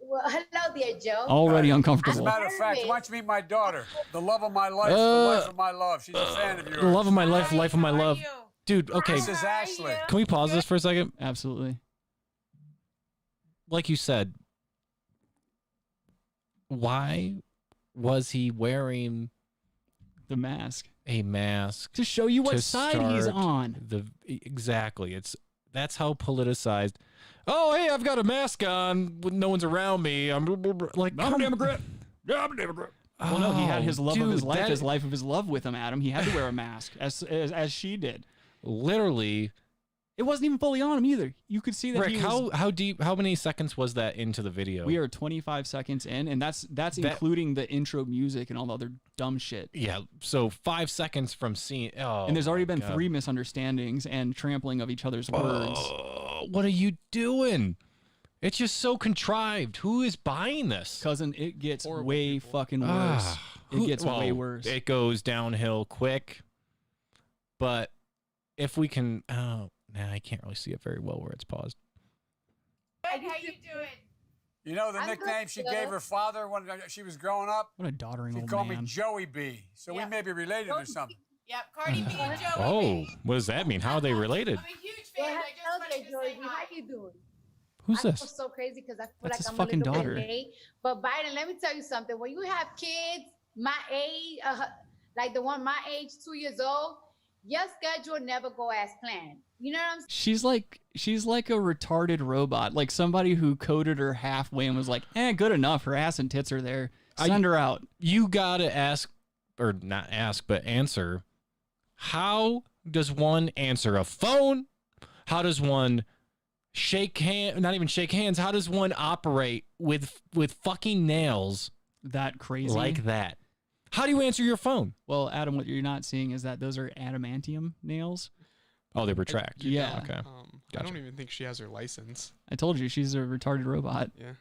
Well, hello there, Joe. Already As a uncomfortable. matter of fact, why don't you meet my daughter? The love of my life, the life of my love. She's a fan of yours. The love of my life, life of my love. Dude, okay. This is Ashley. Can we pause this for a second? Absolutely. Like you said, why was he wearing the mask? A mask to show you what side he's on. Exactly. That's how politicized. Oh, hey, I've got a mask on when no one's around me. I'm like, I'm a Democrat. Yeah, I'm a Democrat. Well, no, he had his love of his life, his life of his love with him, Adam. He had to wear a mask, as she did. Literally. It wasn't even fully on him either. You could see that Rick, he was... how deep, how many seconds was that into the video? We are 25 seconds in, and that's including the intro music and all the other dumb shit. Yeah, so 5 seconds from seeing... Oh, and there's already been 3 misunderstandings and trampling of each other's words. What are you doing? It's just so contrived. Who is buying this? Cousin, it gets way fucking worse. It gets way worse. It goes downhill quick. But if we can... Oh, nah, I can't really see it very well where it's paused. How you doing? You know the nickname she gave her father when she was growing up? What a doddering old man. She called me Joey B. So we may be related or something. Yep, Cardi B and Joey Oh, what does that mean? How are they related? I'm a huge fan. I just wanted to say hi. How you doing? Who's I this? feel so crazy because I feel That's like his I'm fucking a little daughter. bit late. But Biden, let me tell you something. When you have kids my age, like the one my age, 2 years old, your schedule never go as planned. You know what I'm saying? She's like a retarded robot, like somebody who coded her halfway and was like, good enough. Her ass and tits are there. Send her out. You gotta ask, or not ask, but answer. How does one answer a phone? How does one shake hand? Not even shake hands. How does one operate with fucking nails that crazy like that? How do you answer your phone? Well, Adam, what you're not seeing is that those are adamantium nails. Oh, they retract. Yeah. Okay. I don't even think she has her license. I told you she's a retarded robot. Yeah.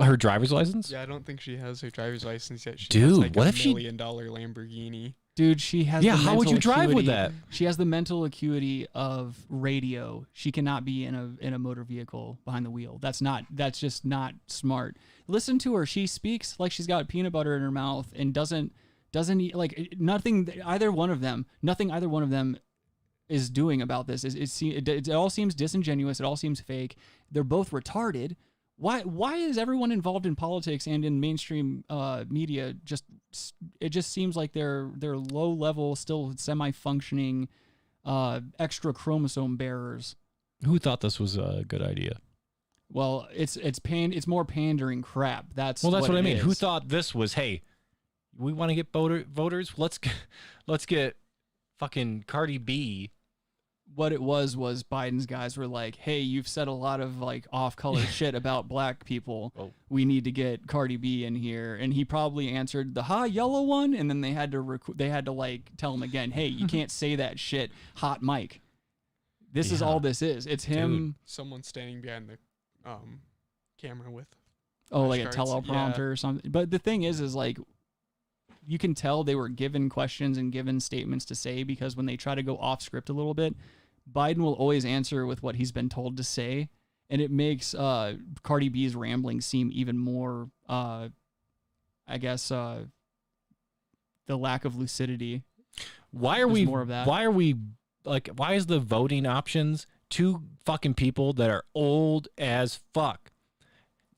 Her driver's license? Yeah, I don't think she has her driver's license yet. She Dude, has like what a if she- $1 million Lamborghini. Dude, she has. Yeah, the how would mental you drive with acuity- that? She has the mental acuity of radio. She cannot be in a motor vehicle behind the wheel. That's just not smart. Listen to her. She speaks like she's got peanut butter in her mouth and doesn't eat, like nothing. Either one of them is doing about this. It all seems disingenuous. It all seems fake. They're both retarded. Why is everyone involved in politics and in mainstream media it just seems like they're low level, still semi-functioning extra chromosome bearers. Who thought this was a good idea? Well, it's more pandering crap. That's what I mean. is. Who thought this was, hey, we want to get voters? Let's get fucking Cardi B. What it was Biden's guys were like, hey, you've said a lot of like off-color shit about black people. Oh. We need to get Cardi B in here. And he probably answered the yellow one. And then they had to like tell him again, hey, you can't say that shit. Hot mic. This is all this is. It's him. Someone standing behind the camera with Oh, like a flashcards. teleprompter or something. But the thing is like, you can tell they were given questions and given statements to say, because when they try to go off script a little bit, Biden will always answer with what he's been told to say. And it makes Cardi B's rambling seem even more, I guess, the lack of lucidity. Why are we more of that? Why are we like? Why is the voting options two fucking people that are old as fuck?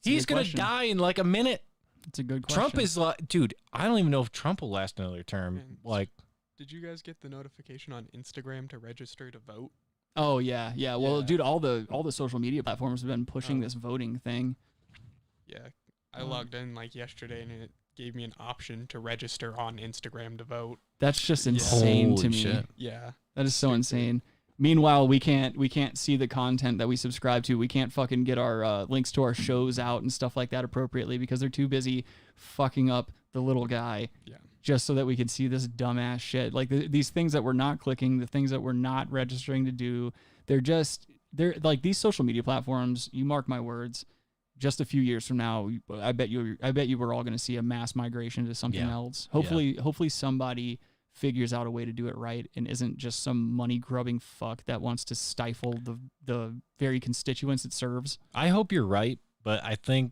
He's gonna die in like a minute. It's a good question. Trump is like, dude. I don't even know if Trump will last another term. Man, like, did you guys get the notification on Instagram to register to vote? Oh yeah. Well, dude, all the social media platforms have been pushing this voting thing. Yeah, I logged in like yesterday, and it gave me an option to register on Instagram to vote. That's just insane to Holy me. shit. Yeah, that is so insane. Meanwhile, we can't see the content that we subscribe to. We can't fucking get our links to our shows out and stuff like that appropriately because they're too busy fucking up the little guy. Yeah. Just so that we can see this dumbass shit. Like these things that we're not clicking, the things that we're not registering to do, they're like these social media platforms. You mark my words. Just a few years from now, I bet you we're all going to see a mass migration to something else. Hopefully somebody figures out a way to do it right and isn't just some money grubbing fuck that wants to stifle the very constituents it serves. I hope you're right, but I think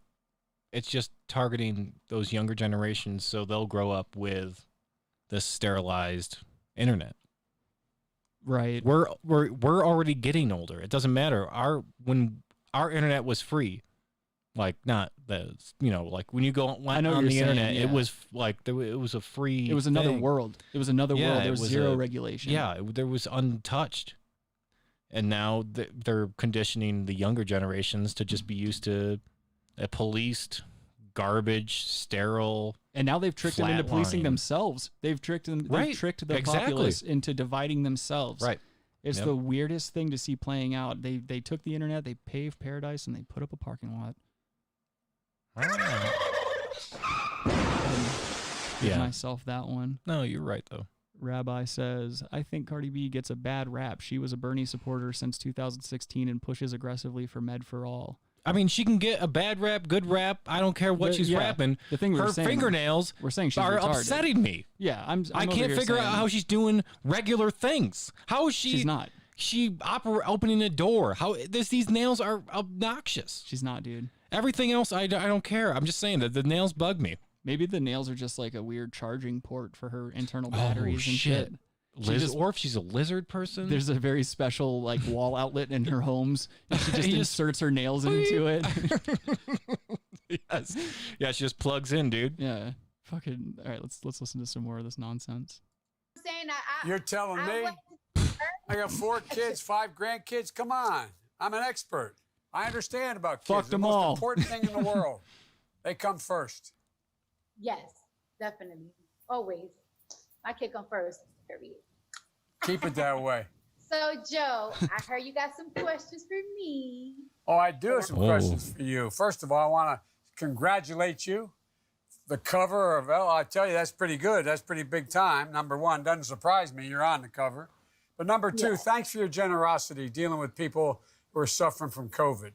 it's just targeting those younger generations so they'll grow up with this sterilized internet. Right. We're already getting older. It doesn't matter. When our internet was free, like not the like when you go on the internet, it was like it was a free. It was another thing. world. It was another world. There was zero regulation. Yeah, there was untouched. And now they're conditioning the younger generations to just be used to a policed, garbage, sterile. And now they've tricked them into policing themselves. They've tricked them. They've tricked the populace into dividing themselves. Right. It's the weirdest thing to see playing out. They took the internet, they paved paradise, and they put up a parking lot. Give myself that one. No, you're right though. Rabbi says, I think Cardi B gets a bad rap. She was a Bernie supporter since 2016 and pushes aggressively for Med for All. I mean, she can get a bad rap, good rap. I don't care what she's rapping. The thing her fingernails we're saying she's are retarded. upsetting me. Yeah, I can't figure out how she's doing regular things. How is she? She's not. She opening a door. How these nails are obnoxious. She's not, dude. Everything else, I don't care. I'm just saying that the nails bug me. Maybe the nails are just like a weird charging port for her internal batteries and shit. Or if she's a lizard person. There's a very special like wall outlet in her homes. And she just inserts her nails into it. Yes. Yeah, she just plugs in, dude. Yeah. Fucking. All right, let's listen to some more of this nonsense. You're telling me? I got 4 kids, 5 grandkids. Come on. I'm an expert. I understand about kids. Fuck them all. The most important thing in the world. They come first. Yes, definitely. Always. My kid come first, period. Keep it that way. So, Joe, I heard you got some questions for me. Oh, I do have some questions for you. First of all, I want to congratulate you. The cover of, I tell you, that's pretty good. That's pretty big time. Number one, doesn't surprise me. You're on the cover. But number two, thanks for your generosity dealing with people who are suffering from COVID.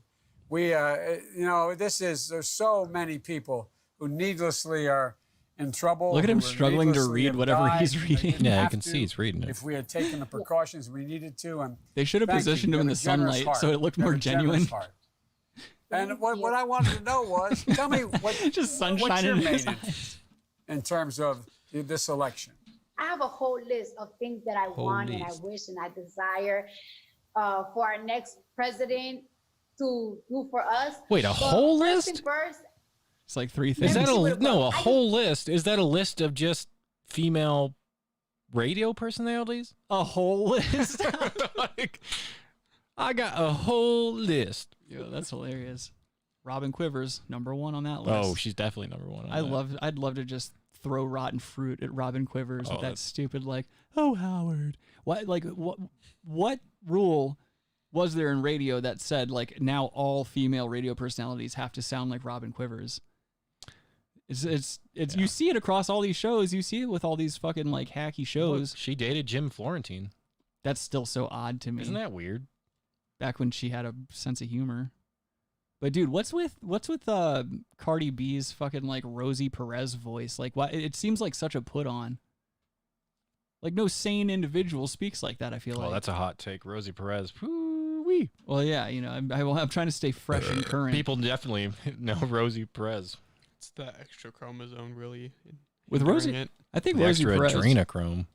We, there's so many people who needlessly are in trouble. Look at him struggling to read whatever he's reading. Yeah, you can see he's reading it. If we had taken the precautions we needed to. And they should have positioned him in the sunlight so it looked more genuine. And what I wanted to know was, tell me what's your main interest in terms of this election? I have a whole list of things that I want and I wish and I desire for our next president to do for us. Wait, whole list? First, it's like 3 things. Is that a whole list? Is that a list of just female radio personalities? A whole list? I got a whole list. Yo, that's hilarious. Robin Quivers, #1 on that list. Oh, she's definitely #1 on that. I'd love to just throw rotten fruit at Robin Quivers with that stupid oh Howard. What rule was there in radio that said now all female radio personalities have to sound like Robin Quivers? It's you see it across all these shows. You see it with all these fucking hacky shows. Look, she dated Jim Florentine. That's still so odd to me. Isn't that weird? Back when she had a sense of humor. But dude, what's with Cardi B's fucking like Rosie Perez voice? Like, why? It seems like such a put on. Like no sane individual speaks like that. I feel like. Oh, that's a hot take, Rosie Perez. Woo-wee. Well, yeah, you know, I'm trying to stay fresh and current. People definitely know Rosie Perez. It's the extra chromosome, really. With Rosie, it. I think the Rosie extra Perez. adrenochrome.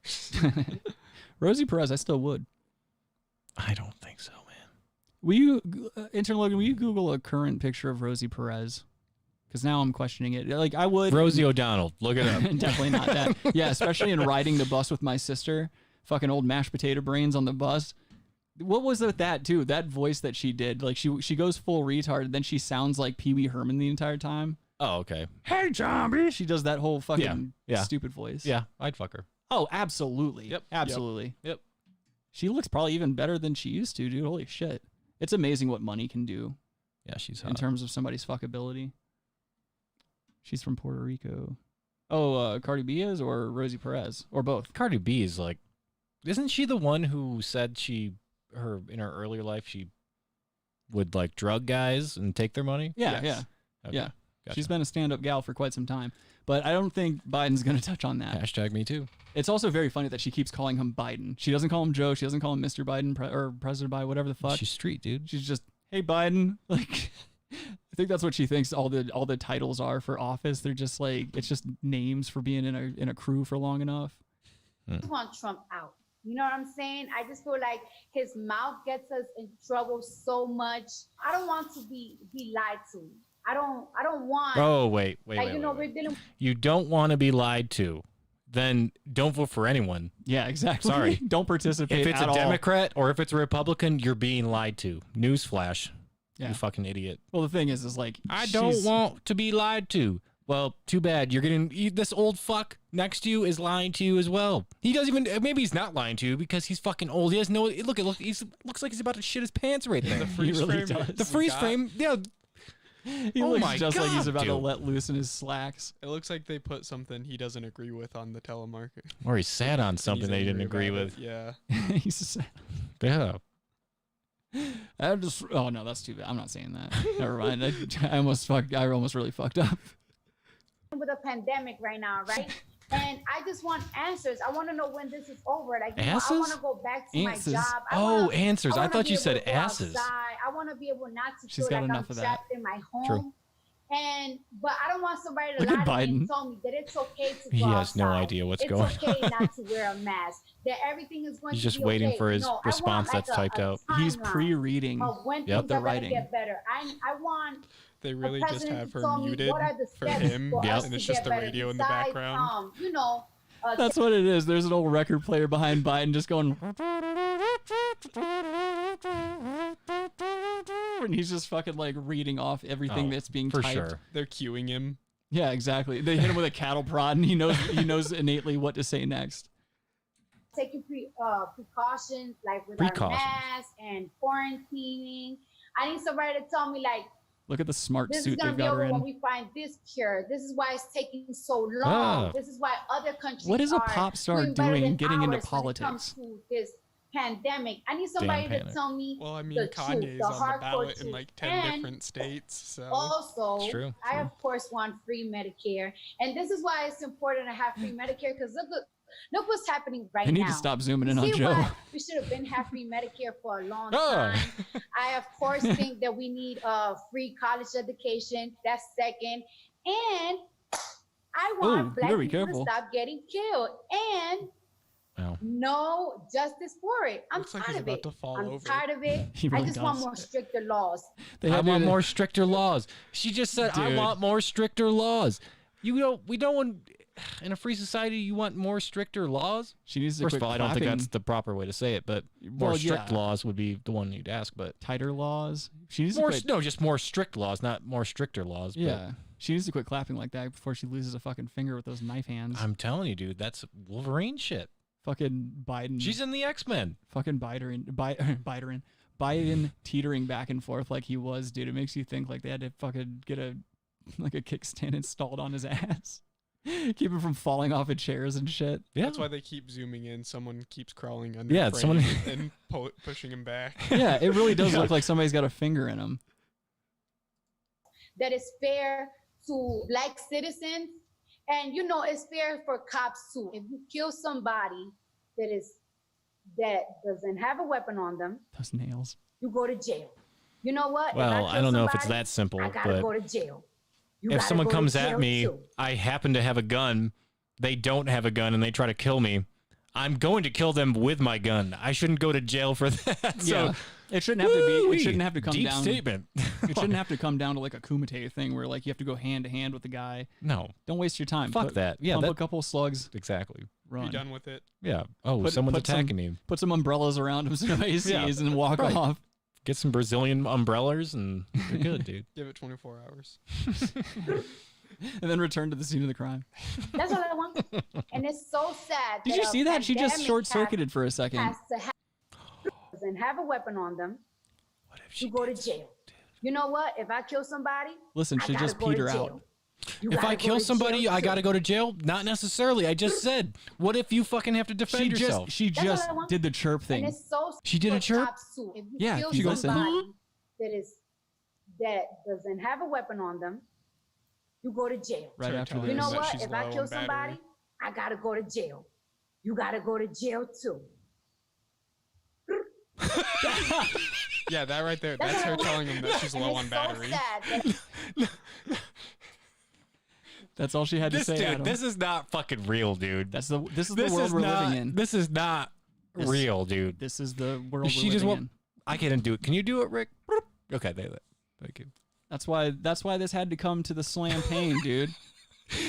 Rosie Perez, I still would. I don't think so, man. Will you, Intern Logan? Will you Google a current picture of Rosie Perez? Because now I'm questioning it. Like I would. Rosie O'Donnell. Look it up. Definitely not that. Yeah, especially in riding the bus with my sister. Fucking old mashed potato brains on the bus. What was it with that too? That voice that she did. Like she goes full retard, and then she sounds like Pee Wee Herman the entire time. Oh, okay. Hey, zombie. She does that whole fucking Yeah. stupid voice. Yeah, I'd fuck her. Oh, absolutely. Yep. Absolutely. Yep. She looks probably even better than she used to, dude. Holy shit. It's amazing what money can do. Yeah, she's hot. In terms of somebody's fuckability. She's from Puerto Rico. Oh, Cardi B is or Rosie Perez? Or both? Cardi B is like, isn't she the one who said in her earlier life she would like drug guys and take their money? Yeah, Yes. yeah. Okay. Yeah. Gotcha. She's been a stand-up gal for quite some time. But I don't think Biden's going to touch on that. Hashtag me too. It's also very funny that she keeps calling him Biden. She doesn't call him Joe. She doesn't call him Mr. Biden or President Biden, whatever the fuck. She's street, dude. She's just, hey, Biden. Like, I think that's what she thinks all the titles are for office. They're just like, it's just names for being in a crew for long enough. I want Trump out. You know what I'm saying? I just feel like his mouth gets us in trouble so much. I don't want to be lied to. I don't want. Oh, wait. Like, you know, we're dealing. You don't want to be lied to. Then don't vote for anyone. Yeah, exactly. Sorry. Don't participate If it's at a all. Democrat or if it's a Republican, you're being lied to. Newsflash. Yeah. You fucking idiot. Well, the thing is like, I don't she's- want to be lied to. Well, too bad. You're getting this old fuck next to you is lying to you as well. He doesn't even. Maybe he's not lying to you because he's fucking old. He doesn't know. Look. He looks like he's about to shit his pants right there. The freeze frame. The freeze frame. Yeah. He Oh looks my just like he's God, about to dude. let loose in his slacks. It looks like they put something he doesn't agree with on the telemarket. Or he sat on something He's they didn't angry agree about with. it. Yeah. He's just, Yeah. oh no, that's too bad. I'm not saying that. Never mind. I almost really fucked up. With a pandemic right now, right? And I just want answers. I want to know when this is over. Like, you know, I Asses? want to go back to Answers? my job. Oh, answers. I wanna thought be you able said to go asses. outside. I want to be able not to She's feel got like I'm enough of that. trapped in my home. True. But I don't want somebody to Look at lie to me Biden. and tell me that it's okay to go He has outside. no idea what's it's going okay not to wear a mask. That everything is going He's to just be waiting okay. for his No, I want, response like, that's typed out. He's timeline pre-reading. of when Yep. things The are going to writing. get better. I want They really the just president have to her tell me muted what are the for steps him, for us and to it's just get the better. radio in the Besides, background. you know, That's what it is. There's an old record player behind Biden just going, and he's just fucking like reading off everything Oh, that's being for typed. sure. They're cueing him. Yeah, exactly. They hit him with a cattle prod, and he knows innately what to say next. taking precautions like with Precautions. our masks and quarantining. I need somebody to tell me like, Look at the smart this is suit gonna they've be got over her when in. we find this cure. This is why it's taking so long. Ah. This is why other countries What is a are pop star doing better doing than getting into ours when it comes politics? to this pandemic. I need somebody to panic. tell me Well, I mean, the truth, Kanye's the on the hardcore ballot in truth. like 10 And different states. So also, It's true, I of course want free Medicare, and this is why it's important to have free Medicare because look what's happening right now. I need to stop zooming in on See Joe. why we should have been have free Medicare for a long Ah. time. I of course think that we need free college education. That's second, and I want Ooh, black you better be people careful. to stop getting killed and. Wow. No justice for it. I'm Looks like tired he's of about it. to fall I'm over. tired of it. He I really just want does. more stricter laws. They I had want to- more stricter laws. She just said, I Dude. want more stricter laws. We don't want, in a free society, you want more stricter laws? She needs to First quit of all, I don't think clapping. that's the proper way to say it, but more Well, strict yeah. laws would be the one you'd ask, but tighter laws. She needs to more, quit. no, just more strict laws, not more stricter laws. but Yeah, she needs to quit clapping like that before she loses a fucking finger with those knife hands. I'm telling you, dude, that's Wolverine shit. Fucking Biden. She's in the X-Men. Fucking Biden teetering back and forth like he was, dude. It makes you think like they had to fucking get a kickstand installed on his ass. Keep him from falling off of chairs and shit. Yeah. That's why they keep zooming in. Someone keeps crawling under Yeah, frame someone- and pushing him back. Yeah, it really does Yeah. look like somebody's got a finger in him. that is fair to Black citizens. And, you know, it's fair for cops too. If you kill somebody that doesn't have a weapon on them, Those nails. you go to jail. You know what? Well, If I don't know if it's somebody, that simple, I gotta but go to jail. You if gotta someone go to comes at jail me, too. I happen to have a gun, they don't have a gun, and they try to kill me, I'm going to kill them with my gun. I shouldn't go to jail for that. So Yeah. It shouldn't have to be. It shouldn't have to come deep down. statement. It shouldn't have to come down to like a kumite thing where like you have to go hand to hand with the guy. No. Don't waste your time. Fuck that. Yeah, Pump that- a couple slugs. Exactly. Run. Be done with it. Yeah. Oh, someone's attacking me. Put some umbrellas around him so nobody sees and walk Right. off. Get some Brazilian umbrellas and you're good, dude. Give it 24 hours. And then return to the scene of the crime. That's all I want. And it's so sad. Did you see that? She just pandemic short circuited for a second. has to have and have a weapon on them. What if you go to jail? You know what? If I kill somebody, Listen, I she gotta just go to peed her jail. out. You If gotta I go kill to somebody, jail I too. got to go to jail? Not necessarily. I just said, what if you fucking have to defend yourself? She That's just what I want. did the chirp thing. And it's so She did a for chirp? cops too. If you Yeah, kill she goes, somebody that doesn't have a weapon on them, you go to jail. Right after You this. know That what? she's If I low kill on battery. somebody, I gotta go to jail. You gotta go to jail too. Yeah, that right there. That's her telling him that she's And low it's on so battery. sad that That's all she had to This say. dude, Adam. this is not fucking real, dude. this is the This world is we're not, living in. This is not This- real, dude. This is the world She we're just living won't. in. I can't do it. Can you do it, Rick? Okay, thank you. That's why this had to come to the Slampaign, dude.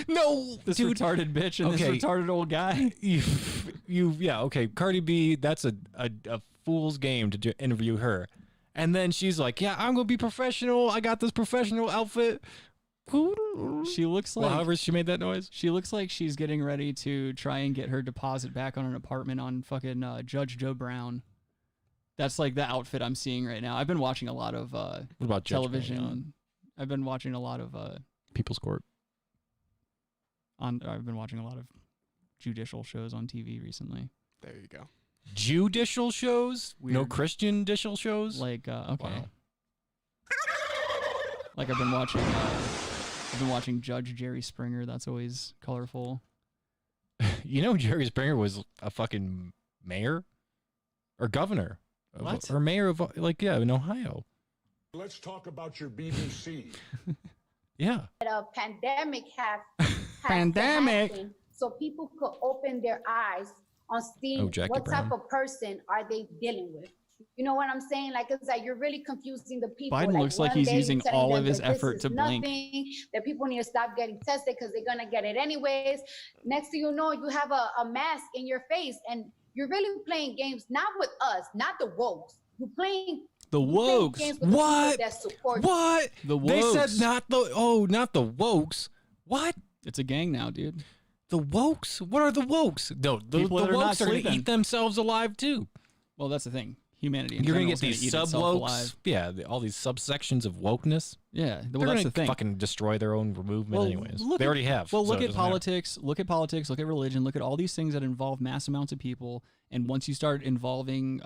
No, This dude. retarded bitch and Okay. this retarded old guy. Yeah, okay. Cardi B, that's a fool's game to interview her. And then she's like, yeah, I'm going to be professional. I got this professional outfit. She looks like, Well, however she made that noise. she looks like she's getting ready to try and get her deposit back on an apartment on fucking Judge Joe Brown. That's like the outfit I'm seeing right now. I've been watching a lot of What about Judge television. Brown? I've been watching a lot of People's Court. I've been watching a lot of judicial shows on TV recently. There you go. Judicial shows? No Weird. Christian judicial shows? Like okay. Wow. Like I've been watching Judge Jerry Springer. That's always colorful. You know, Jerry Springer was a fucking mayor or governor. What? Or mayor of, in Ohio. Let's talk about your BBC. Yeah. a pandemic has Pandemic. to happen so people could open their eyes on seeing Jackie what type Brown. of person are they dealing with. You know what I'm saying? Like, it's like you're really confusing the people. Biden looks like one he's day using you're telling all them of his that this effort is to blink. nothing, that people need to stop getting tested because they're gonna get it anyways. Next thing you know, you have a mask in your face, and you're really playing games not with us, not the wokes. You're playing The playing wokes. games with the people What? that support What? The They said wokes. not the wokes. What? It's a gang now, dude. The wokes? What are the wokes? No, the People that are not wokes are going to sleeping. eat themselves alive too. Well, that's the thing. Humanity. In You're going general to get is these gonna eat sub itself wokes. alive. Yeah, all these subsections of wokeness. Yeah, They're well, that's going the to thing. fucking destroy their own movement anyways. look They at- already have. Well, so look it at doesn't matter. politics. Look at politics. Look at religion. Look at all these things that involve mass amounts of people. And once you start involving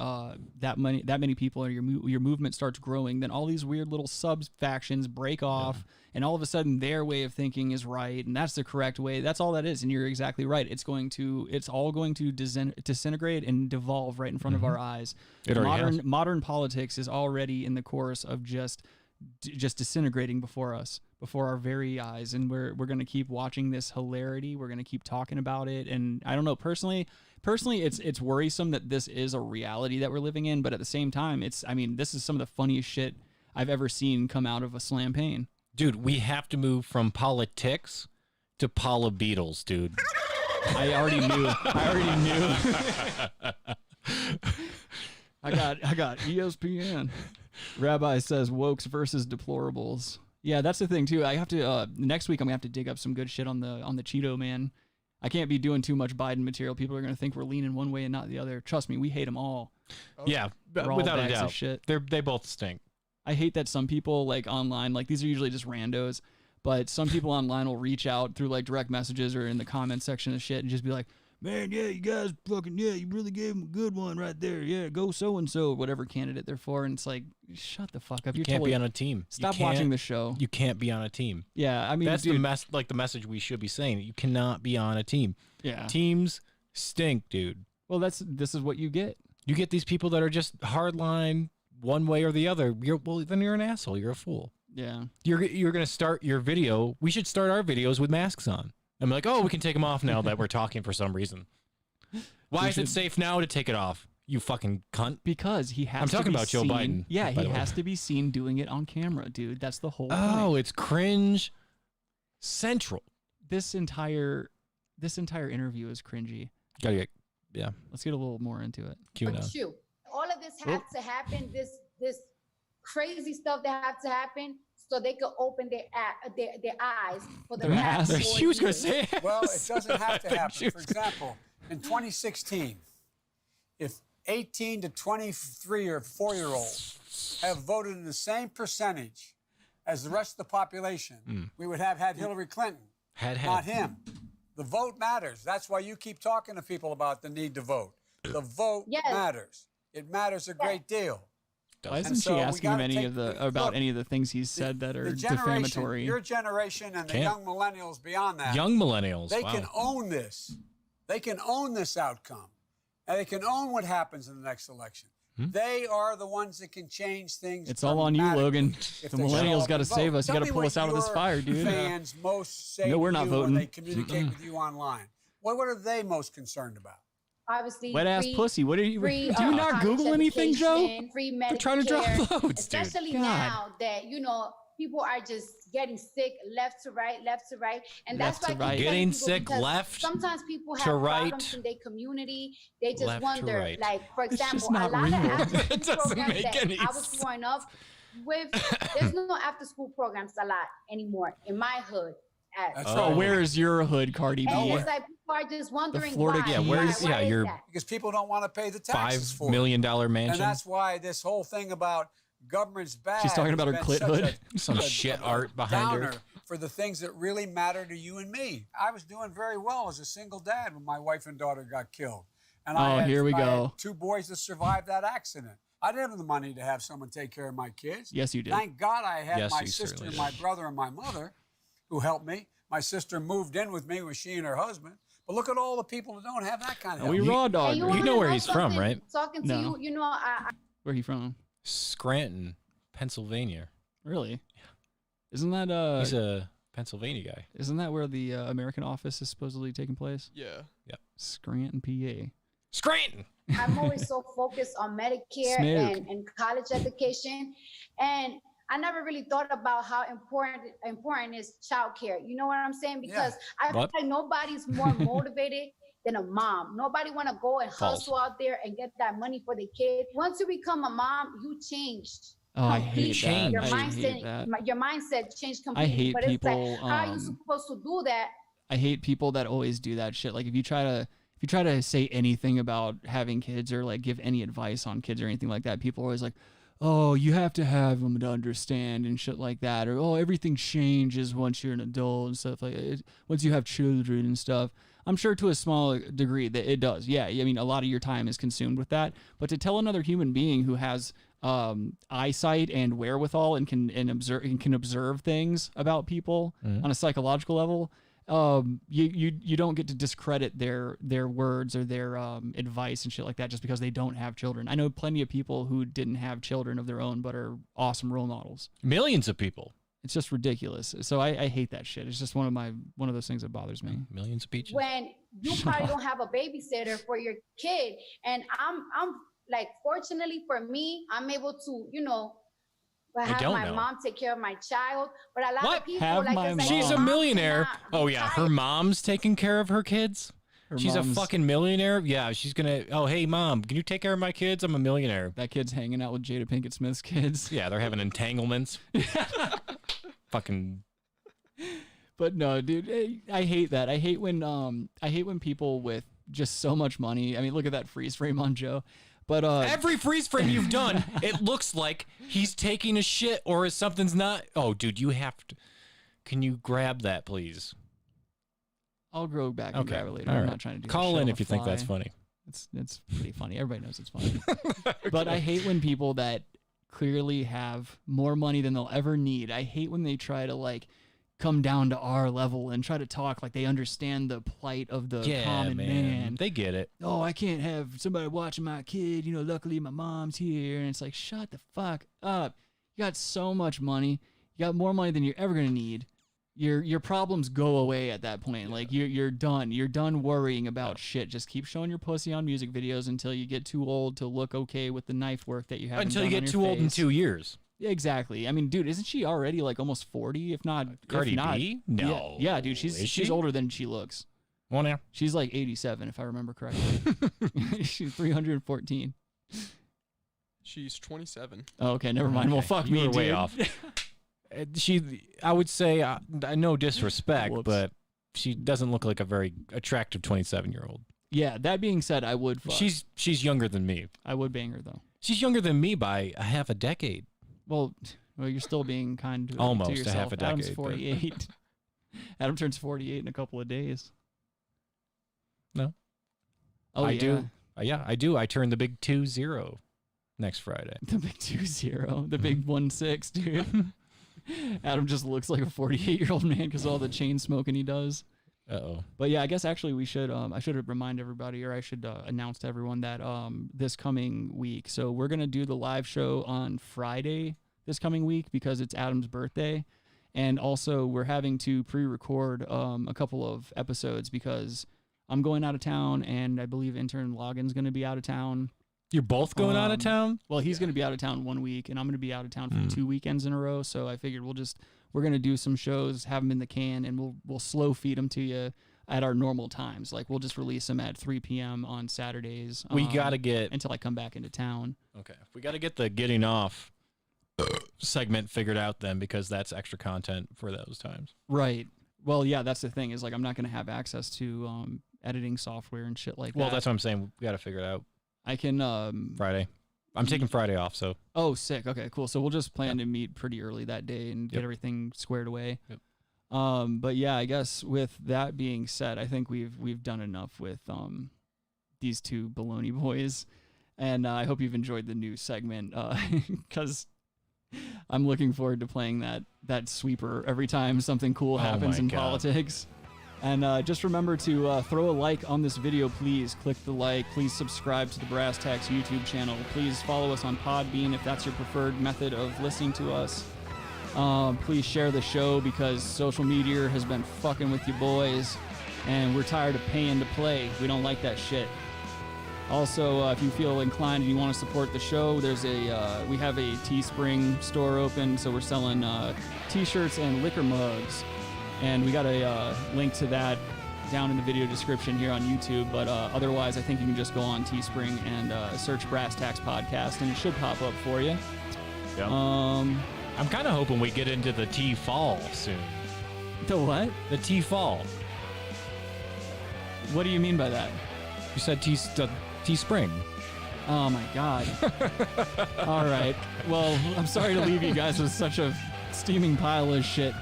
that many people, or your movement starts growing, then all these weird little sub factions break off, and all of a sudden their way of thinking is right, and that's the correct way. That's all that is, and you're exactly right. It's all going to disintegrate and devolve right in front of our eyes. It already has. Modern politics is already in the course of just disintegrating before us, before our very eyes, and we're going to keep watching this hilarity. We're going to keep talking about it, and I don't know, personally it's worrisome that this is a reality that we're living in, but at the same time this is some of the funniest shit I've ever seen come out of a Slampaign. Dude, we have to move from politics to Paula Beatles, dude. I already knew. I got ESPN. Rabbi says wokes versus deplorables. Yeah, that's the thing too. I have to next week I'm gonna have to dig up some good shit on the Cheeto man. I can't be doing too much Biden material. People are gonna think we're leaning one way and not the other. Trust me, we hate them all. Yeah, We're all without a bags of doubt. shit. They both stink. I hate that some people like online, like these are usually just randos, but some people online will reach out through like direct messages or in the comment section of shit and just be like, man, yeah, you guys fucking, yeah, you really gave him a good one right there. Yeah, go so-and-so, whatever candidate they're for. And it's like, shut the fuck up. You can't be on a team. Stop watching the show. You can't be on a team. Yeah, I mean, that's dude, the message we should be saying. You cannot be on a team. Yeah. Teams stink, dude. Well, this is what you get. You get these people that are just hardline one way or the other. Then you're an asshole. You're a fool. Yeah. You're gonna start your video. We should start our videos with masks on. I'm like, oh, we can take them off now that we're talking for some reason. Why is it safe now to take it off? You fucking cunt. Because he has. I'm to talking be about Joe seen, Biden. Yeah, he has to be seen doing it on camera, dude. That's the whole. point. It's cringe central. This entire interview is cringy. Yeah. Let's get a little more into it. Cue it on. All of this has to happen. This crazy stuff that have to happen so they could open their eyes for the past 4 years. She was gonna say. Well, it doesn't have to happen. For example, in 2016, if 18 to 23 or 4-year-olds have voted in the same percentage as the rest of the population, we would have had Hillary Clinton, not him. The vote matters. That's why you keep talking to people about the need to vote. The vote matters. It matters a great deal. Why isn't she asking him about any of the things he's said that are defamatory? Your generation and the young millennials beyond that. Young millennials. They can own this. They can own this outcome. And they can own what happens in the next election. They are the ones that can change things. It's all on you, Logan. The millennials got to save us. You got to pull us out of this fire, dude. Fans most say no, we're not voting. When they communicate with you online. What are they most concerned about? Obviously, wet ass pussy. What are you? Do you not Google anything, Joe? Free Medicare, They're trying to drop votes, especially dude. now that people are just getting sick left to right, and that's why getting sick left. Sometimes people have to problems right, in their community. They just left wonder, right. like for example, a not lot real. of after It school doesn't programs make that any I was growing up with. There's no after school programs a lot anymore in my hood. Where is your hood, Cardi B? And it's like people are just wondering Florida why. key. Why is your that? Because people don't want to pay the taxes $5 for million it. mansion. And that's why this whole thing about government's bad. She's talking about her clit hood. Some shit art behind her. For the things that really matter to you and me. I was doing very well as a single dad when my wife and daughter got killed. And I had 2 boys that survived that accident. I didn't have the money to have someone take care of my kids. Yes, you did. Thank God I had my sister and my brother and my mother who helped me. My sister moved in with me with she and her husband. But look at all the people that don't have that kind of help. We raw dog. You know where he's from, right? Talking to you, Where he from? Scranton, Pennsylvania. Really? Isn't that He's a Pennsylvania guy. Isn't that where the American office is supposedly taking place? Yeah. Yep. Scranton, PA. Scranton. I'm always so focused on Medicare and college education, and I never really thought about how important is childcare. You know what I'm saying? Because I feel like nobody's more motivated than a mom. Nobody want to go and hustle out there and get that money for the kid. Once you become a mom, you changed. Oh, I hate that. Your mindset changed completely. I hate but people. It's like, how are you supposed to do that? I hate people that always do that shit. Like if you try to say anything about having kids or like give any advice on kids or anything like that, people are always like, oh, you have to have them to understand and shit like that, or oh, everything changes once you're an adult and stuff like it. Once you have children and stuff. I'm sure to a small degree that it does. Yeah, I mean, a lot of your time is consumed with that. But to tell another human being who has eyesight and wherewithal and can observe things about people on a psychological level, you don't get to discredit their words or their advice and shit like that just because they don't have children. I know plenty of people who didn't have children of their own but are awesome role models. Millions of people. It's just ridiculous. So I hate that shit. It's just one of those things that bothers me. Millions of peaches. When you probably don't have a babysitter for your kid, and I'm like, fortunately for me, I'm able to, have my mom take care of my child. But a lot of people she's a millionaire. Her mom's taking care of her kids. She's a fucking millionaire. Yeah, she's gonna. Oh, hey mom, can you take care of my kids? I'm a millionaire. That kid's hanging out with Jada Pinkett Smith's kids. Yeah, they're having entanglements. Fucking. But no, dude, I hate that. I hate when people with just so much money. I mean, look at that freeze frame on Joe. But every freeze frame you've done, it looks like he's taking a shit or something's not. Oh, dude, you have to. Can you grab that, please? I'll grow back and grab it later. All I'm right. not trying to do Call in if you think that's funny. It's pretty funny. Everybody knows it's funny. But I hate when people that clearly have more money than they'll ever need. I hate when they try to like come down to our level and try to talk like they understand the plight of the common man. They get it. Oh, I can't have somebody watching my kid. You know, luckily my mom's here. And it's like, shut the fuck up. You got so much money. You got more money than you're ever going to need. Your problems go away at that point. Like you're done. You're done worrying about shit. Just keep showing your pussy on music videos until you get too old to look okay with the knife work that you have. Until you get too old in 2 years. Exactly. I mean, dude, isn't she already like almost 40? If not, Cardi B? No. Yeah, dude, she's older than she looks. Well, now she's like 87, if I remember correctly. She's 314. She's 27. Oh, okay, never mind. Well, fuck me, You were dude. way off. I would say, no disrespect, but she doesn't look like a very attractive 27-year-old. Yeah, that being said, I would fuck. She's younger than me. I would bang her, though. She's younger than me by a half a decade. Well, you're still being kind to Almost to yourself. a half a decade. Adam's 48. Adam turns 48 in a couple of days. No. Oh, I do. Yeah, I do. I turn the big 2-0 next Friday. The big 2-0. The big 1-6, dude. Adam just looks like a 48-year-old man because of all the chain smoking he does. Uh-oh. But yeah, I guess actually we should, I should remind everybody, or I should announce to everyone that this coming week, so we're going to do the live show on Friday this coming week because it's Adam's birthday. And also we're having to pre-record a couple of episodes because I'm going out of town and I believe intern Logan's going to be out of town. You're both going out of town? Well, he's going to be out of town 1 week and I'm going to be out of town for 2 weekends in a row. So I figured we're going to do some shows, have them in the can, and we'll slow feed them to you at our normal times. Like we'll just release them at 3 p.m. on Saturdays. We got to get until I come back into town. Okay. We got to get the getting off segment figured out then because that's extra content for those times. Right. Well, yeah, that's the thing is like I'm not going to have access to editing software and shit like that. Well, that's what I'm saying. We got to figure it out. I can Friday. I'm taking Friday off, so. Oh, sick. Okay, cool. So we'll just plan to meet pretty early that day and get everything squared away. Yep. But yeah, I guess with that being said, I think we've done enough with these two baloney boys, and I hope you've enjoyed the new segment because I'm looking forward to playing that sweeper every time something cool happens in politics. And just remember to throw a like on this video, please. Click the like. Please subscribe to the Brass Tacks YouTube channel. Please follow us on Podbean if that's your preferred method of listening to us. Please share the show because social media has been fucking with you boys, and we're tired of paying to play. We don't like that shit. Also, if you feel inclined and you want to support the show, we have a Teespring store open, so we're selling t-shirts and liquor mugs. And we got a link to that down in the video description here on YouTube. But otherwise, I think you can just go on Teespring and search Brass Tacks Podcast, and it should pop up for you. Yep. I'm kind of hoping we get into the T-Fall soon. The what? The T-Fall. What do you mean by that? You said Teespring. Oh, my God. All right. Well, I'm sorry to leave you guys with such a steaming pile of shit.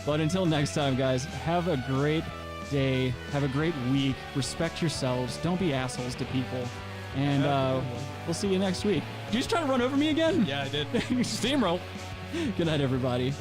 But until next time, guys, have a great day. Have a great week. Respect yourselves. Don't be assholes to people. And we'll see you next week. Did you just try to run over me again? Yeah, I did. Steamroll. Good night, everybody.